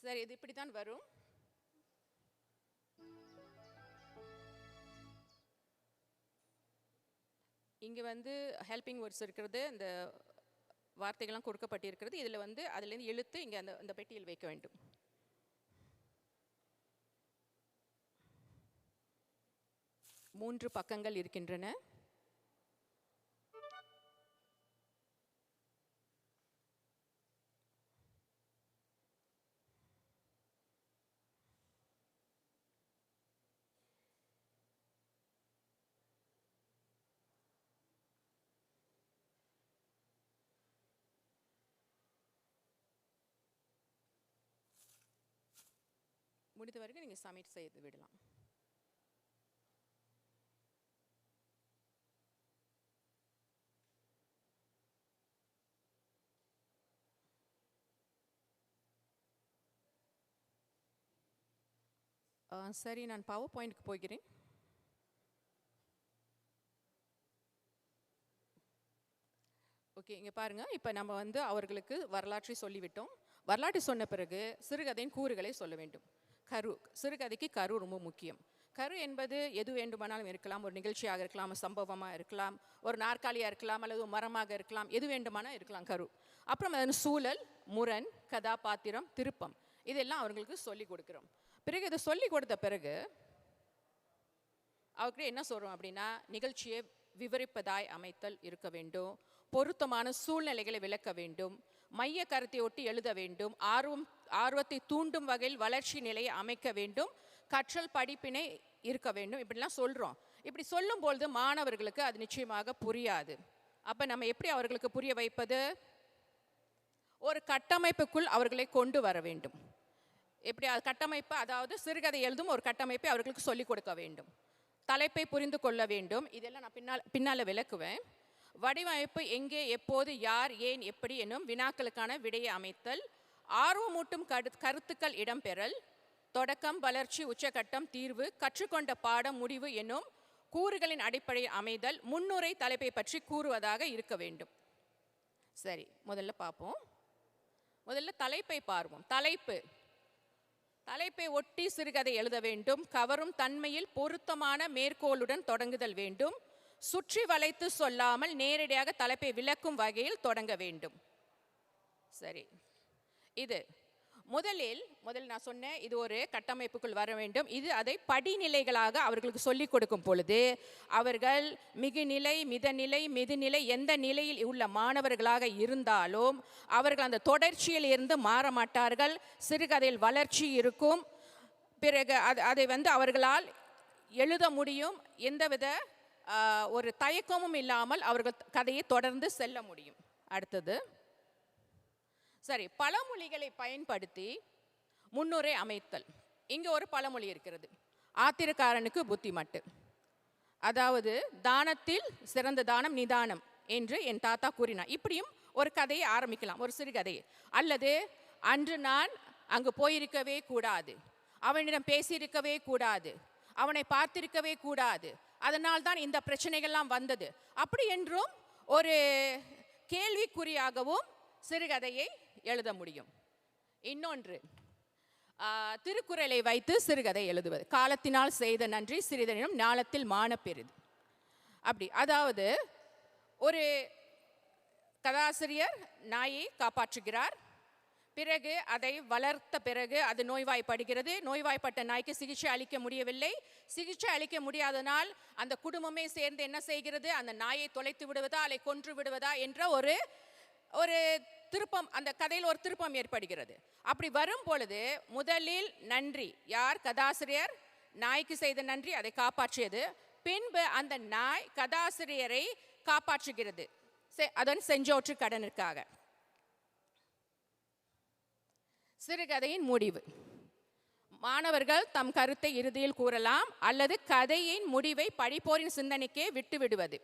சரி, இது இப்படி தான் வரும். இங்கே ஹெல்பிங் வேர்ட்ஸ் இருக்கிறது, இந்த வார்த்தைகள்லாம் கொடுக்கப்பட்டிருக்கிறது. இதில் அதுலேருந்து இழுத்து இங்கே அந்த பெட்டியில் வைக்க வேண்டும். மூன்று பக்கங்கள் இருக்கின்றன. முடிந்த வரைக்கும் நீங்கள் சப்மிட் செய்து விடலாம். சரி, நான் பவர் பாயிண்ட்க்கு போகிறேன். ஓகே, இங்கே பாருங்கள். இப்போ நம்ம அவர்களுக்கு வரலாற்றை சொல்லிவிட்டோம். வரலாற்றை சொன்ன பிறகு சிறுகதையின் கூறுகளை சொல்ல வேண்டும். சிறுகதைக்கு கரு ரொம்ப முக்கியம். கரு என்பது எது வேண்டுமானாலும் இருக்கலாம். ஒரு நிகழ்ச்சியாக இருக்கலாம், சம்பவமாக இருக்கலாம், ஒரு நாற்காலியாக இருக்கலாம், அல்லது ஒரு மரமாக இருக்கலாம், எது வேண்டுமானால் இருக்கலாம் கரு. அப்புறம் அதன் சூழல், முரண், கதாபாத்திரம், திருப்பம், இதெல்லாம் அவர்களுக்கு சொல்லி கொடுக்குறோம். பிறகு இதை சொல்லி கொடுத்த பிறகு அவர்கிட்ட என்ன சொல்கிறோம் அப்படின்னா, நிகழ்ச்சியை விவரிப்பதாய் அமைத்தல் இருக்க வேண்டும், பொருத்தமான சூழ்நிலைகளை விளக்க வேண்டும், மைய கருத்தை ஒட்டி எழுத வேண்டும், ஆர்வத்தை தூண்டும் வகையில் வளர்ச்சி நிலையை அமைக்க வேண்டும், கற்றல் படிப்பினை இருக்க வேண்டும். இப்படிலாம் சொல்கிறோம். இப்படி சொல்லும்பொழுது மாணவர்களுக்கு அது நிச்சயமாக புரியாது. அப்போ நம்ம எப்படி அவர்களுக்கு புரிய வைப்பது? ஒரு கட்டமைப்புக்குள் அவர்களை கொண்டு வர வேண்டும். எப்படி கட்டமைப்பு, அதாவது சிறுகதை எழுதும் ஒரு கட்டமைப்பை அவர்களுக்கு சொல்லிக் கொடுக்க வேண்டும். தலைப்பை புரிந்து கொள்ள வேண்டும். இதெல்லாம் நான் பின்னால் விளக்குவேன். வடிவமைப்பு, எங்கே, எப்போது, யார், ஏன், எப்படி என்னும் வினாக்களுக்கான விடையை அமைத்தல், ஆர்வமூட்டும் கருத்துக்கள் இடம்பெறல், தொடக்கம், வளர்ச்சி, உச்சகட்டம், தீர்வு, கற்றுக்கொண்ட பாடம், முடிவு என்னும் கூறுகளின் அடிப்படை அமைதல், முன்னுரை தலைப்பை பற்றி கூறுவதாக இருக்க வேண்டும். சரி, முதல்ல பார்ப்போம். முதல்ல தலைப்பை பார்ப்போம். தலைப்பை ஒட்டி சிறுகதை எழுத வேண்டும். கவரும் தன்மையில் பொருத்தமான மேற்கோளுடன் தொடங்குதல் வேண்டும். சுற்றி வளைத்து சொல்லாமல் நேரடியாக தலைப்பை விளக்கும் வகையில் தொடங்க வேண்டும். சரி, இது முதலில் நான் சொன்னேன், இது ஒரு கட்டமைப்புக்குள் வர வேண்டும். இது அதை படிநிலைகளாக அவர்களுக்கு சொல்லிக் கொடுக்கும் பொழுது அவர்கள் மிகுநிலை, மிதநிலை, மெதுநிலை எந்த நிலையில் உள்ள மாணவர்களாக இருந்தாலும் அவர்கள் அந்த தொடர்ச்சியில் இருந்து மாற மாட்டார்கள். சிறுகதையில் வளர்ச்சி இருக்கும். பிறகு அதை அவர்களால் எழுத முடியும். எந்தவித ஒரு தயக்கமும் இல்லாமல் அவர்கள் கதையை தொடர்ந்து செல்ல முடியும். அடுத்தது, சரி, பழமொழிகளை பயன்படுத்தி முன்னுரை அமைத்தல். இங்கே ஒரு பழமொழி இருக்கிறது, ஆத்திரக்காரனுக்கு புத்தி மட்டு. அதாவது தானத்தில் சிறந்த தானம் நிதானம் என்று என் தாத்தா கூறினார். இப்படியும் ஒரு கதையை ஆரம்பிக்கலாம், ஒரு சிறுகதையை. அல்லது அன்று நான் அங்கு போயிருக்கவே கூடாது, அவனிடம் பேசியிருக்கவே கூடாது, அவனை பார்த்திருக்கவே கூடாது, அதனால் தான் இந்த பிரச்சனைகள்லாம் வந்தது. அப்படி என்றும் ஒரு கேள்விக்குறியாகவும் சிறுகதையை எழுத முடியும். இன்னொன்று, திருக்குறளை வைத்து சிறுகதை எழுதுவது. காலத்தினால் செய்த நன்றி சிறிதனினும் ஞாலத்தில் மான பெரிது. அப்படி, அதாவது ஒரு கதாசிரியர் நாயை காப்பாற்றுகிறார். பிறகு அதை வளர்த்த பிறகு அது நோய்வாய்ப்படுகிறது. நோய்வாய்ப்பட்ட நாய்க்கு சிகிச்சை அளிக்க முடியவில்லை. சிகிச்சை அளிக்க முடியாதனால் அந்த குடும்பமே சேர்ந்து என்ன செய்கிறது, அந்த நாயை தொலைத்து விடுவதா அல்லை கொன்று விடுவதா என்ற ஒரு திருப்பம், அந்த கதையில் ஒரு திருப்பம் ஏற்படுகிறது. அப்படி வரும் பொழுது முதலில் நன்றி, யார், கதாசிரியர் நாய்க்கு செய்த நன்றி, அதை காப்பாற்றியது. பின்பு அந்த நாய் கதாசிரியரை காப்பாற்றுகிறது அதன் செஞ்சோற்று கடனுக்காக. சிறுகதையின் முடிவு. மாணவர்கள் தம் கருத்தை இறுதியில் கூறலாம் அல்லது கதையின் முடிவை படிப்போரின் சிந்தனைக்கே விட்டுவிடுவது.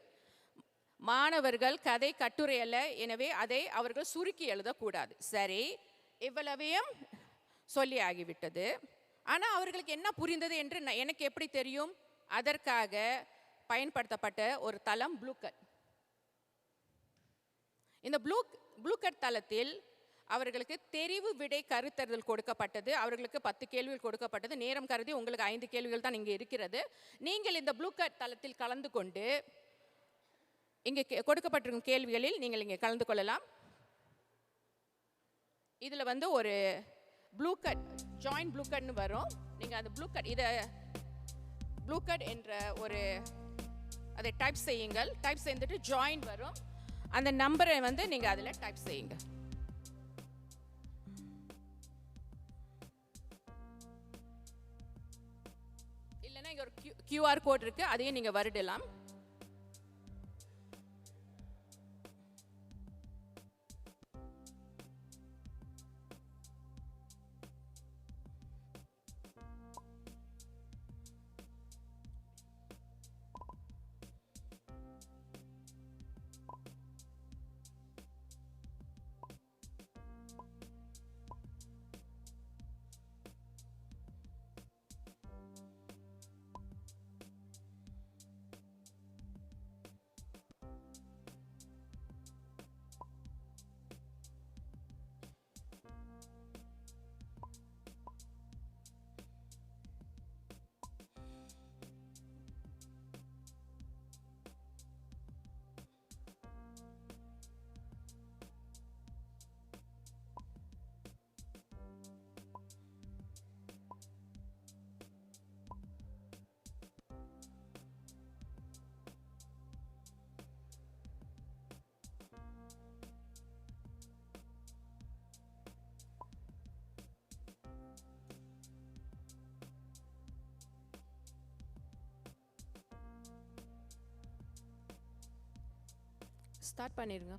மாணவர்கள் கதை கட்டுரை அல்ல, எனவே அதை அவர்கள் சுருக்கி எழுதக்கூடாது. சரி, இவ்வளவையும் சொல்லி ஆகிவிட்டது. ஆனால் அவர்களுக்கு என்ன புரிந்தது என்று எனக்கு எப்படி தெரியும்? அதற்காக பயன்படுத்தப்பட்ட ஒரு தளம் ப்ளூகட். இந்த ப்ளூகட் தளத்தில் அவர்களுக்கு தெரிவு விடை கருத்தறிதல் கொடுக்கப்பட்டது. அவர்களுக்கு 10 கேள்விகள் கொடுக்கப்பட்டது. நேரம் கருதி உங்களுக்கு 5 கேள்விகள் தான் இங்கே இருக்கிறது. நீங்கள் இந்த ப்ளூகட் தளத்தில் கலந்து கொண்டு இங்கே கொடுக்கப்பட்டிருக்கும் கேள்விகளில் நீங்கள் இங்கே கலந்து கொள்ளலாம். இதில் ஒரு ப்ளூகட், ஜாயின் ப்ளூகட்னு வரும். நீங்கள் அந்த ப்ளூகட் என்ற அதை டைப் செய்யுங்கள். டைப் செய்துட்டு ஜாயின் வரும். அந்த நம்பரை நீங்கள் அதில் டைப் செய்யுங்க. இல்லைன்னா இங்கே ஒரு QR கோட் இருக்கு, அதையும் நீங்கள் வருடலாம். ஸ்டார்ட் பண்ணிருங்க.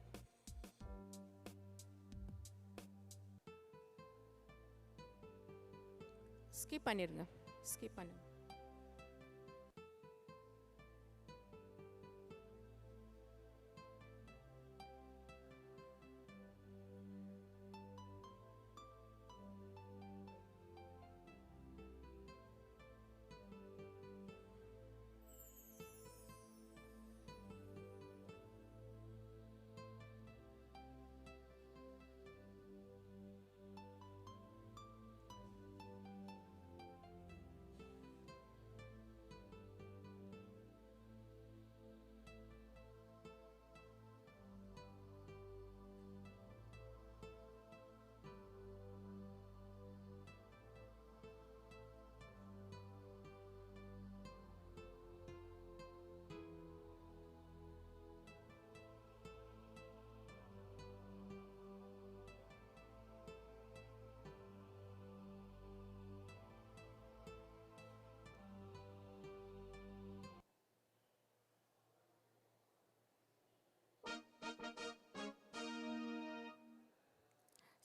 ஸ்கிப் பண்ணிருங்க. ஸ்கிப் பண்ணுங்க.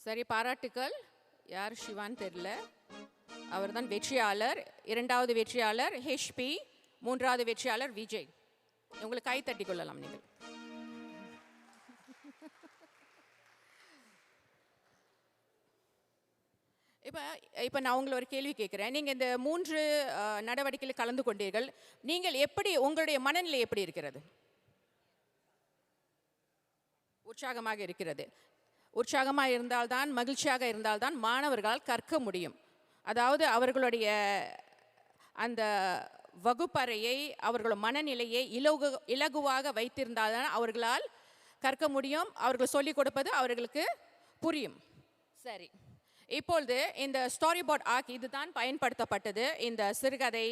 சரி, பாராட்டுக்கள். யார் சிவான் தெரியல. அவர்தான் வெற்றியாளர். இரண்டாவது வெற்றியாளர் ஹெச்பி, மூன்றாவது வெற்றியாளர் விஜய். உங்களுக்கு கை தட்டி கொள்ளலாம் நீங்கள். இப்போ நான் உங்களை ஒரு கேள்வி கேட்குறேன். நீங்கள் இந்த 3 நடவடிக்கையில் கலந்து கொண்டீர்கள். நீங்கள் எப்படி, உங்களுடைய மனநிலை எப்படி இருக்கிறது? உற்சாகமாக இருக்கிறது. உற்சாகமாக இருந்தால்தான், மகிழ்ச்சியாக இருந்தால்தான் மாணவர்களால் கற்க முடியும். அதாவது அவர்களுடைய அந்த வகுப்பறையை, அவர்களோட மனநிலையை இலகுவாக வைத்திருந்தால்தான் அவர்களால் கற்க முடியும். அவர்கள் சொல்லிக் கொடுப்பது அவர்களுக்கு புரியும். சரி, இப்பொழுது இந்த ஸ்டோரி போர்ட் ஆர்க் இதுதான் பயன்படுத்தப்பட்டது இந்த சிறுகதை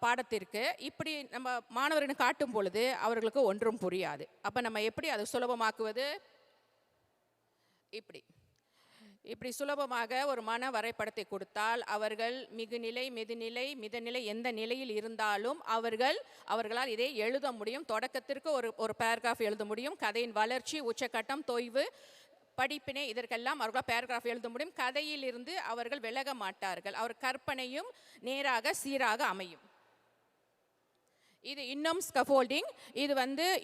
பாடத்திற்கு. இப்படி நம்ம மாணவர்களுக்கு காட்டும் பொழுது அவர்களுக்கு ஒன்றும் புரியாது. அப்போ நம்ம எப்படி அதை சுலபமாக்குவது? இப்படி சுலபமாக ஒரு மன வரைபடத்தை கொடுத்தால் அவர்கள் மிகுநிலை, மெதுநிலை, மிதநிலை எந்த நிலையில் இருந்தாலும் அவர்களால் இதை எழுத முடியும். தொடக்கத்திற்கு ஒரு பேராகிராஃப் எழுத முடியும். கதையின் வளர்ச்சி, உச்சக்கட்டம், தொய்வு, படிப்பினை, இதற்கெல்லாம் அவர்களால் பேராகிராஃப் எழுத முடியும். கதையிலிருந்து அவர்கள் விலக மாட்டார்கள். அவர் கற்பனையும் நேராக சீராக அமையும். இது இன்னும் ஸ்கஃபோல்டிங். இது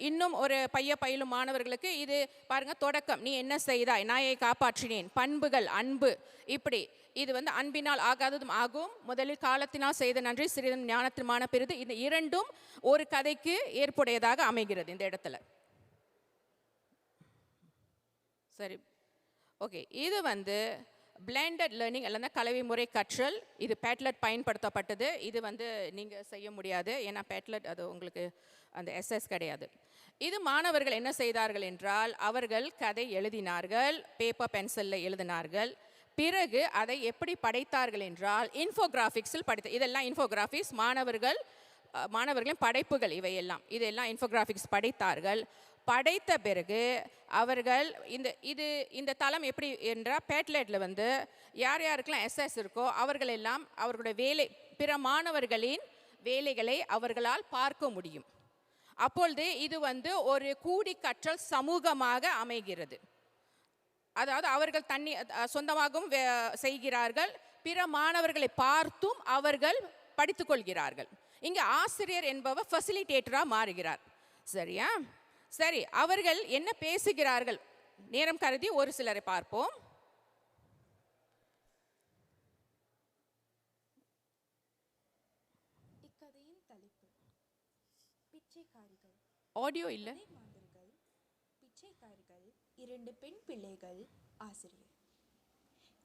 இன்னும் ஒரு பயிலும் மாணவர்களுக்கு இது பாருங்க. தொடக்கம், நீ என்ன செய்தாய், நாயை காப்பாற்றினேன், பண்புகள், அன்பு, இப்படி இது அன்பினால் ஆகாததும் ஆகும், முதலில் காலத்தினால் செய்த நன்றி, சிறிதும் ஞானத்திற்கான பெரிது. இந்த இரண்டும் ஒரு கதைக்கு ஏற்புடையதாக அமைகிறது இந்த இடத்துல. சரி, ஓகே. இது பிளெண்டட் லேர்னிங் அல்லது கலவை முறை கற்றல். இது பேட்லெட் பயன்படுத்தப்பட்டது. இது நீங்கள் செய்ய முடியாது, ஏன்னா பேட்லெட் அது உங்களுக்கு அந்த எஸ்எஸ் கிடையாது. இது மாணவர்கள் என்ன செய்தார்கள் என்றால், அவர்கள் கதை எழுதினார்கள், பேப்பர் பென்சிலில் எழுதினார்கள். பிறகு அதை எப்படி படைத்தார்கள் என்றால், இன்ஃபோகிராஃபிக்ஸில் இதெல்லாம் இன்ஃபோகிராஃபிக்ஸ் மாணவர்களின் படைப்புகள். இதெல்லாம் இன்ஃபோகிராஃபிக்ஸ் படைத்தார்கள். படைத்த பிறகு அவர்கள் இந்த தளம் எப்படி என்றால், பேட்லெட்டில் யார் யாருக்கெல்லாம் எஸ்எஸ் இருக்கோ அவர்களெல்லாம் அவர்களுடைய பிற மாணவர்களின் வேலைகளை அவர்களால் பார்க்க முடியும். அப்பொழுது இது ஒரு கூடி கற்றல் சமூகமாக அமைகிறது. அதாவது அவர்கள் சொந்தமாகவும் செய்கிறார்கள், பிற மாணவர்களை பார்த்தும் அவர்கள் படித்துக் கொள்கிறார்கள். இங்கே ஆசிரியர் என்பவர் ஃபெசிலிட்டேட்டராக மாறுகிறார். சரியா? சரி, அவர்கள் என்ன பேசுகிறார்கள் நேரம் கருதி ஒரு சிலரை பார்ப்போம். இக்கதையின் தலைப்பு பிச்சைக்காரிகள். ஆடியோ இல்லை. பிச்சைக்காரிகள், 2 பெண் பிள்ளைகள், ஆசிரியர்.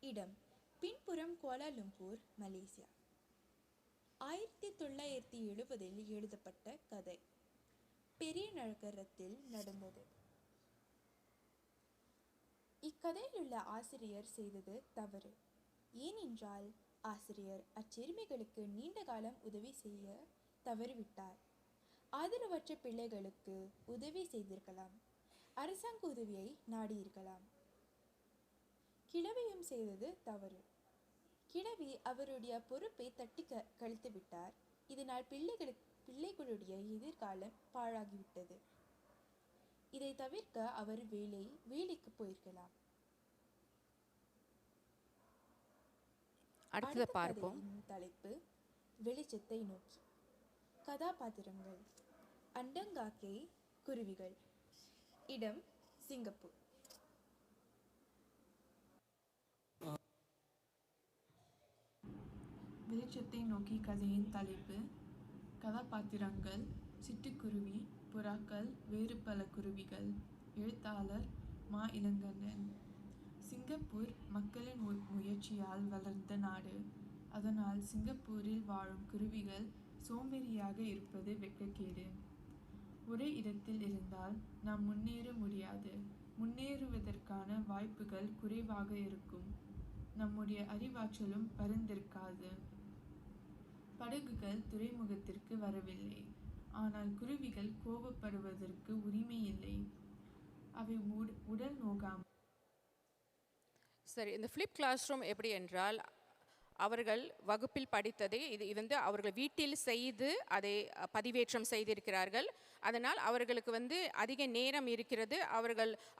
இடம் பின்புறம் கோலாலம்பூர், மலேசியா. 1970 எழுதப்பட்ட கதை. பெரிய நகரத்தில் நடந்தது. இக்கதையில் உள்ள ஆசிரியர் செய்தது தவறு. ஏனென்றால் ஆசிரியர் அச்சிறுமிகளுக்கு நீண்ட காலம் உதவி செய்ய தவறிவிட்டார். ஆதரவற்ற பிள்ளைகளுக்கு உதவி செய்திருக்கலாம், அரசாங்க உதவியை நாடியிருக்கலாம். கிழவியும் செய்தது தவறு. கிழவி அவருடைய பொறுப்பை தட்டி கழித்து விட்டார். இதனால் பிள்ளைகளுடைய எதிர்காலம் பாழாகிவிட்டது. இதை தவிர்க்க அவர் வேலைக்கு போயிருக்கலாம். அடுத்த பார்ப்போம். தலைப்பு வெளிச்சத்தை நோக்கி. கதாபாத்திரங்கள்: அண்டங்காக்கை, குருவிகள். இடம் சிங்கப்பூர். வெளிச்சத்தை நோக்கி கதையின் தலைப்பு. கதாபாத்திரங்கள்: சிட்டுக்குருவி, புறாக்கள், வேறு பல குருவிகள். எழுத்தாளர் மா. இளங்கண்ணன். சிங்கப்பூர் மக்களின் முயற்சியால் வளர்ந்த நாடு. அதனால் சிங்கப்பூரில் வாழும் குருவிகள் சோம்பேறியாக இருப்பது வெட்கக்கேடு. ஒரே இடத்தில் இருந்தால் நாம் முன்னேற முடியாது. முன்னேறுவதற்கான வாய்ப்புகள் குறைவாக இருக்கும். நம்முடைய அறிவாற்றலும் பரிந்திருக்காது. படகுகள் துறைமுகத்திற்கு வரவில்லை. ஆனால் குருவிகள் கோபப்படுவதற்கு உரிமை இல்லை. அவை உடல் நோகாமல். சரி, இந்த ஃப்ளிப் கிளாஸ் ரூம் எப்படி என்றால், அவர்கள் வகுப்பில் படித்ததை அவர்கள் வீட்டில் செய்து அதை பதிவேற்றம் செய்திருக்கிறார்கள். அதனால் அவர்களுக்கு வந்து அதிக நேரம் இருக்கிறது.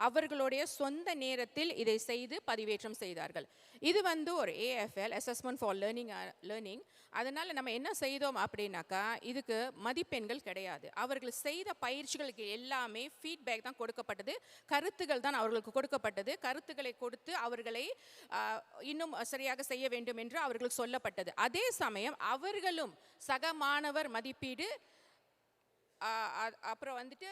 அவர்களுடைய சொந்த நேரத்தில் இதை செய்து பதிவேற்றம் செய்தார்கள். இது வந்து ஒரு AFL அசஸ்மெண்ட் ஃபார் லேர்னிங். அதனால் நம்ம என்ன செய்தோம் அப்படின்னாக்கா, இதுக்கு மதிப்பெண்கள் கிடையாது. அவர்கள் செய்த பயிற்சிகளுக்கு எல்லாமே ஃபீட்பேக் தான் கொடுக்கப்பட்டது, கருத்துக்கள் தான் அவர்களுக்கு கொடுக்கப்பட்டது. கருத்துக்களை கொடுத்து அவர்களை இன்னும் சரியாக செய்ய வேண்டும் என்று அவர்களுக்கு சொல்லப்பட்டது. அதே சமயம் அவர்களும் சக மாணவர் மதிப்பீடு, அப்புறம் வந்துட்டு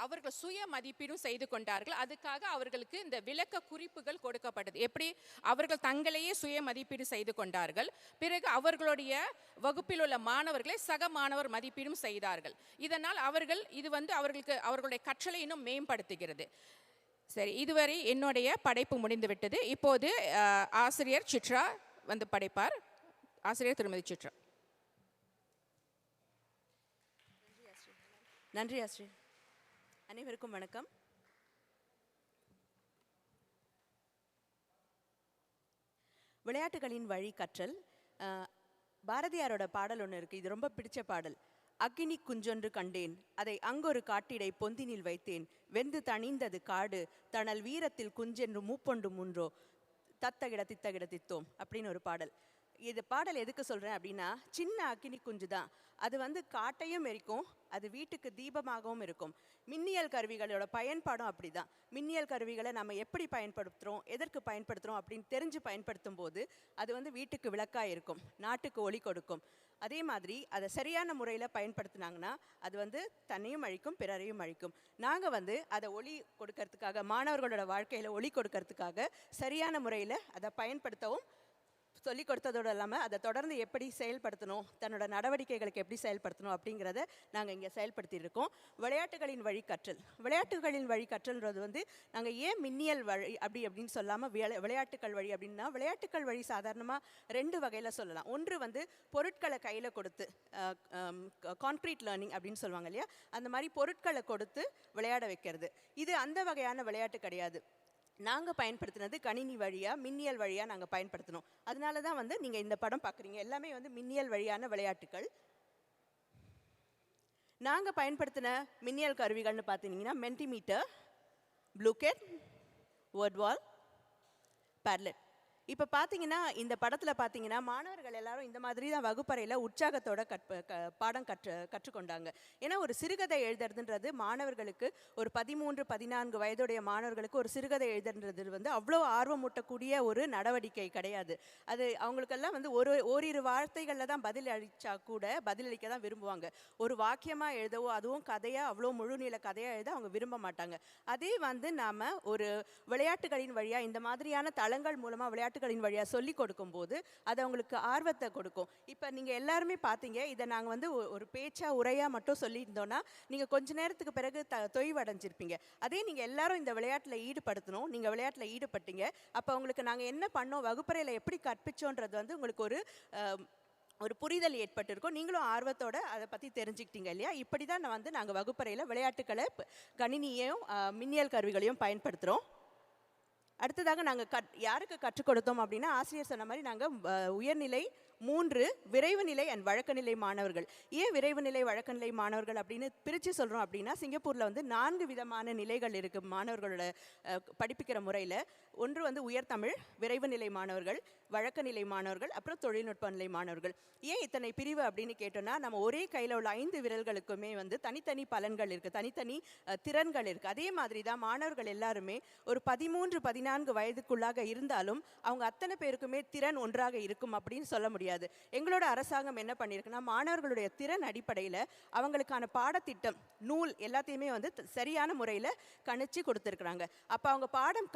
அவர்கள் சுய மதிப்பீடும் செய்து கொண்டார்கள். அதுக்காக அவர்களுக்கு இந்த விளக்க குறிப்புகள் கொடுக்கப்பட்டது. எப்படி அவர்கள் தங்களையே சுய மதிப்பீடு செய்து கொண்டார்கள். பிறகு அவர்களுடைய வகுப்பில் உள்ள மாணவர்களை சக மாணவர் மதிப்பீடும் செய்தார்கள். இதனால் இது வந்து அவர்களுடைய கற்றலை இன்னும் மேம்படுத்துகிறது. சரி, இதுவரை என்னுடைய படைப்பு முடிந்துவிட்டது. இப்போது ஆசிரியர் சித்ரா வந்து படைப்பார். ஆசிரியர் திருமதி சித்ரா. நன்றி ஆசிரியர். அனைவருக்கும் வணக்கம். விளையாட்டுகளின் வழி கற்றல். பாரதியாரோட பாடல் ஒன்று இருக்குது, இது ரொம்ப பிடிச்ச பாடல். அக்கினி குஞ்சொன்று கண்டேன், அதை அங்கொரு காட்டிடை பொந்தினில் வைத்தேன், வெந்து தணிந்தது காடு, தணல் வீரத்தில் குஞ்சென்று மூப்பொண்டு முன்றோ, தத்தகிட தித்தகிட தித்தோம் அப்படின்னு ஒரு பாடல். இது பாடல் எதுக்கு சொல்கிறேன் அப்படின்னா, சின்ன அக்கினி குஞ்சு தான், அது வந்து காட்டையும் எரிக்கும், அது வீட்டுக்கு தீபமாகவும் இருக்கும். மின்னியல் கருவிகளோட பயன்பாடும் அப்படி தான். மின்னியல் கருவிகளை நம்ம எப்படி பயன்படுத்துகிறோம், எதற்கு பயன்படுத்துகிறோம் அப்படின்னு தெரிஞ்சு பயன்படுத்தும் போது அது வந்து வீட்டுக்கு விளக்காக இருக்கும், நாட்டுக்கு ஒளி கொடுக்கும். அதே மாதிரி அதை சரியான முறையில் பயன்படுத்தினாங்கன்னா அது வந்து தன்னையும் அழிக்கும், பிறரையும் அழிக்கும். நாங்கள் வந்து அதை ஒளி கொடுக்கறதுக்காக, மாணவர்களோட வாழ்க்கையில் ஒளி கொடுக்கறதுக்காக சரியான முறையில் அதை பயன்படுத்தவும் சொல்லி கொடுத்ததோடு இல்லாமல் அதை தொடர்ந்து எப்படி செயல்படுத்தணும், தன்னோட நடவடிக்கைகளுக்கு எப்படி செயல்படுத்தணும் அப்படிங்கிறத நாங்கள் இங்கே செயல்படுத்தியிருக்கோம். விளையாட்டுகளின் வழி கற்றல். விளையாட்டுகளின் வழி கற்றல்ன்றது வந்து நாங்கள் ஏன் மின்னியல் வழி அப்படின்னு சொல்லாமல் விளையாட்டுக்கள் வழி அப்படின்னா, விளையாட்டுக்கள் வழி சாதாரணமாக 2 வகையில் சொல்லலாம். ஒன்று வந்து பொருட்களை கையில் கொடுத்து, கான்க்ரீட் லேர்னிங் அப்படின்னு சொல்லுவாங்க இல்லையா, அந்த மாதிரி பொருட்களை கொடுத்து விளையாட வைக்கிறது. இது அந்த வகையான விளையாட்டு கிடையாது. நாங்கள் பயன்படுத்தினது கணினி வழியாக, மின்னியல் வழியாக நாங்கள் பயன்படுத்தினோம். அதனால தான் வந்து நீங்கள் இந்த படம் பார்க்குறீங்க, எல்லாமே வந்து மின்னியல் வழியான விளையாட்டுகள். நாங்கள் பயன்படுத்தின மின்னியல் கருவிகள்னு பார்த்தீங்கன்னா மென்டிமீட்டர், ப்ளூகெட், வேர்ட்வால், பேட்லெட். இப்போ பார்த்தீங்கன்னா இந்த படத்தில் பார்த்தீங்கன்னா மாணவர்கள் எல்லாரும் இந்த மாதிரி தான் வகுப்பறையில் உற்சாகத்தோட பாடம் கற்றுக்கொண்டாங்க. ஏன்னா ஒரு சிறுகதை எழுதுறதுன்றது மாணவர்களுக்கு, ஒரு 13-14 வயதுடைய மாணவர்களுக்கு ஒரு சிறுகதை எழுதுறது வந்து அவ்வளோ ஆர்வமூட்டக்கூடிய ஒரு நடவடிக்கை கிடையாது. அது அவங்களுக்கெல்லாம் வந்து ஓரிரு வார்த்தைகளில் தான் பதிலளிக்க தான் விரும்புவாங்க. ஒரு வாக்கியமாக எழுதவோ, அதுவும் கதையாக, அவ்வளோ முழுநீள கதையாக எழுத அவங்க விரும்ப மாட்டாங்க. அதே வந்து நாம் ஒரு விளையாட்டுகளின் வழியாக, இந்த மாதிரியான தளங்கள் மூலமாக விளையாட்டுகளின் வழியாக சொல்லி கொடுக்கும்போது அது அவங்களுக்கு ஆர்வத்தை கொடுக்கும். இப்போ நீங்கள் எல்லாருமே பார்த்தீங்க, இதை நாங்கள் வந்து ஒரு பேச்சாக உரையாக மட்டும் சொல்லியிருந்தோன்னா நீங்கள் கொஞ்ச நேரத்துக்கு பிறகு தொய்வடைஞ்சிருப்பீங்க. அதே நீங்கள் எல்லாரும் இந்த விளையாட்டில் ஈடுபடுத்தணும், நீங்கள் விளையாட்டில் ஈடுபட்டீங்க, அப்போ உங்களுக்கு நாங்கள் என்ன பண்ணோம், வகுப்பறையில் எப்படி கற்பிச்சோன்றது வந்து உங்களுக்கு ஒரு புரிதல் ஏற்பட்டிருக்கும். நீங்களும் ஆர்வத்தோட அதை பற்றி தெரிஞ்சுக்கிட்டீங்க இல்லையா. இப்படி தான் நாங்கள் வகுப்பறையில் விளையாட்டுக்களை, கணினியையும் மின்னியல் கருவிகளையும் பயன்படுத்துகிறோம். அடுத்ததாக நாங்கள் யாருக்கு கற்றுக் கொடுத்தோம் அப்படின்னா, ஆசிரியர் சொன்ன மாதிரி நாங்கள் உயர்நிலை 3 விரைவு நிலை அண்ட் வழக்க நிலை மாணவர்கள். ஏன் விரைவு நிலை வழக்க நிலை மாணவர்கள் அப்படின்னு பிரித்து சொல்கிறோம் அப்படின்னா, சிங்கப்பூரில் வந்து 4 விதமான நிலைகள் இருக்குது மாணவர்களோட படிப்பிக்கிற முறையில். ஒன்று வந்து உயர்தமிழ், விரைவு நிலை மாணவர்கள், வழக்க நிலை மாணவர்கள், அப்புறம் தொழில்நுட்ப நிலை மாணவர்கள். ஏன் இத்தனை பிரிவு அப்படின்னு கேட்டோன்னா, நம்ம ஒரே கையில் உள்ள 5 விரல்களுக்குமே வந்து தனித்தனி பலன்கள் இருக்குது, தனித்தனி திறன்கள் இருக்குது. அதே மாதிரி தான் மாணவர்கள் எல்லாருமே ஒரு 13-14 வயதுக்குள்ளாக இருந்தாலும் அவங்க அத்தனை பேருக்குமே திறன் ஒன்றாக இருக்கும் அப்படின்னு சொல்ல முடியாது. எங்களோட அரசாங்கம் என்ன பண்ணியிருக்குன்னா, மாணவர்களுடைய திறன் அடிப்படையில் அவங்களுக்கான பாடத்திட்டம், நூல் எல்லாத்தையுமே வந்து சரியான முறையில் கணிச்சு கொடுத்துருக்குறாங்க. அப்போ அவங்க பாடம்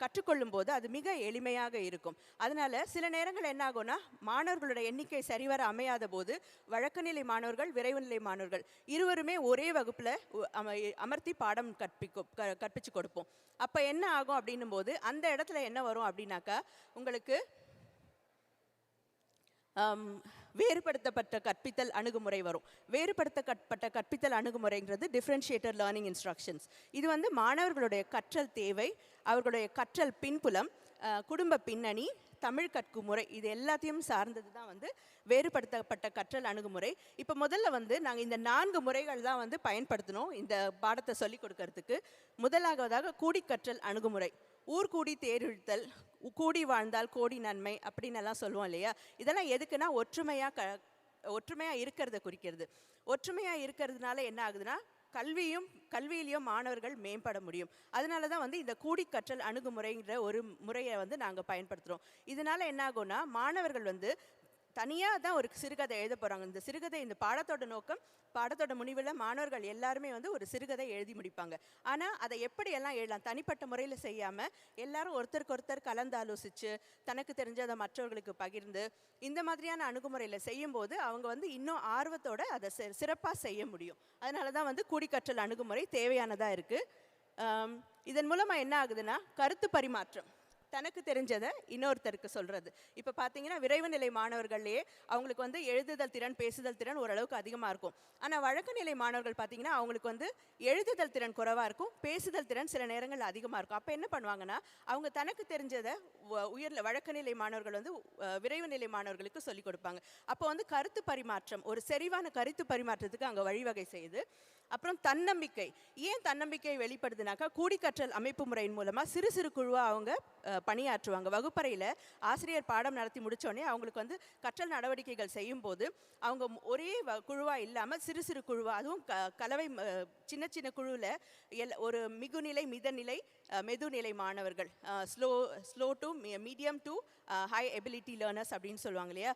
கற்றுக்கொள்ளும் போது அது மிக எளிமையாக இருக்கும். அதனால சில நேரங்கள் என்ன ஆகும்னா, மாணவர்களுடைய எண்ணிக்கை சரிவர அமையாத போது வழக்கநிலை மாணவர்கள், விரைவு நிலை மாணவர்கள் இருவருமே ஒரே வகுப்பில் அமர்த்தி பாடம் கற்பிச்சு கொடுப்போம். அப்போ என்ன ஆகும் அப்படின்னும் போது அந்த இடத்துல என்ன வரும் அப்படின்னாக்கா, உங்களுக்கு வேறுபடுத்தப்பட்ட கற்பித்தல் அணுகுமுறை வரும். வேறுபடுத்தப்பட்ட கற்பித்தல் அணுகுமுறைங்கிறது டிஃப்ரென்ஷியேட்டட் லேர்னிங் இன்ஸ்ட்ரக்ஷன்ஸ். இது வந்து மாணவர்களுடைய கற்றல் தேவை, அவர்களுடைய கற்றல் பின்புலம், குடும்ப பின்னணி, தமிழ் கற்கும் முறை, இது எல்லாத்தையும் சார்ந்தது தான் வந்து வேறுபடுத்தப்பட்ட கற்றல் அணுகுமுறை. இப்போ முதல்ல வந்து நாங்கள் இந்த 4 முறைகள் தான் வந்து பயன்படுத்தினோம் இந்த பாடத்தை சொல்லிக் கொடுக்கறதுக்கு. முதலாவதாக கூடி கற்றல் அணுகுமுறை. ஊர் கூடி தேரிழுத்தல், கூடி வாழ்ந்தால் கோடி நன்மை அப்படின்னு எல்லாம் சொல்லுவோம் இல்லையா? இதெல்லாம் எதுக்குன்னா ஒற்றுமையாக இருக்கிறத குறிக்கிறது. ஒற்றுமையாக இருக்கிறதுனால என்ன ஆகுதுன்னா கல்வியிலையும் மாணவர்கள் மேம்பட முடியும். அதனால தான் வந்து இந்த கூடி கற்றல் அணுகுமுறைங்கிற ஒரு முறையை வந்து நாங்கள் பயன்படுத்துகிறோம். இதனால என்ன ஆகும்னா மாணவர்கள் வந்து தனியாக தான் ஒரு சிறுகதை எழுத போகிறாங்க. இந்த சிறுகதை, இந்த பாடத்தோட நோக்கம், பாடத்தோட முடிவில் மாணவர்கள் எல்லாருமே வந்து ஒரு சிறுகதை எழுதி முடிப்பாங்க. ஆனால் அதை எப்படியெல்லாம் எழுதலாம், தனிப்பட்ட முறையில் செய்யாமல் எல்லாரும் ஒருத்தருக்கு ஒருத்தர் கலந்து ஆலோசித்து தனக்கு தெரிஞ்சதை மற்றவர்களுக்கு பகிர்ந்து இந்த மாதிரியான அணுகுமுறையில் செய்யும்போது அவங்க வந்து இன்னும் ஆர்வத்தோடு அதை சிறப்பாக செய்ய முடியும். அதனால தான் வந்து கூடிக்கற்றல் அணுகுமுறை தேவையானதாக இருக்குது. இதன் மூலமாக என்ன ஆகுதுன்னா கருத்து பரிமாற்றம், தனக்கு தெரிஞ்சதை இன்னொருத்தருக்கு சொல்கிறது. இப்போ பார்த்தீங்கன்னா விரைவு நிலை மாணவர்கள்லேயே அவங்களுக்கு வந்து எழுதுதல் திறன், பேசுதல் திறன் ஓரளவுக்கு அதிகமாக இருக்கும். ஆனால் வழக்கு நிலை மாணவர்கள் பார்த்தீங்கன்னா அவங்களுக்கு வந்து எழுதுதல் திறன் குறைவாக இருக்கும், பேசுதல் திறன் சில நேரங்கள் அதிகமாக இருக்கும். அப்போ என்ன பண்ணுவாங்கன்னா அவங்க தனக்கு தெரிஞ்சதை வழக்கு நிலை மாணவர்கள் வந்து விரைவு நிலை மாணவர்களுக்கு சொல்லிக் கொடுப்பாங்க. அப்போ வந்து கருத்து பரிமாற்றம், ஒரு செறிவான கருத்து பரிமாற்றத்துக்கு அங்கே வழிவகை செய்யுது. அப்புறம் தன்னம்பிக்கை. ஏன் தன்னம்பிக்கை வெளிப்படுதுனாக்கா கூடிக்கற்றல் அமைப்பு முறையின் மூலமாக சிறு சிறு குழுவாக அவங்க பணியாற்றுவாங்க. வகுப்பறையில் ஆசிரியர் பாடம் நடத்தி முடித்தோடனே அவங்களுக்கு வந்து கற்றல் நடவடிக்கைகள் செய்யும்போது அவங்க ஒரே குழுவாக இல்லாமல் சிறு சிறு குழுவாக, அதுவும் கலவை சின்ன சின்ன குழுவில் ஒரு மிகுநிலை, மிதநிலை, மெதுநிலை மாணவர்கள், slow to medium to high ability learners அப்படின்னு சொல்லுவாங்க இல்லையா,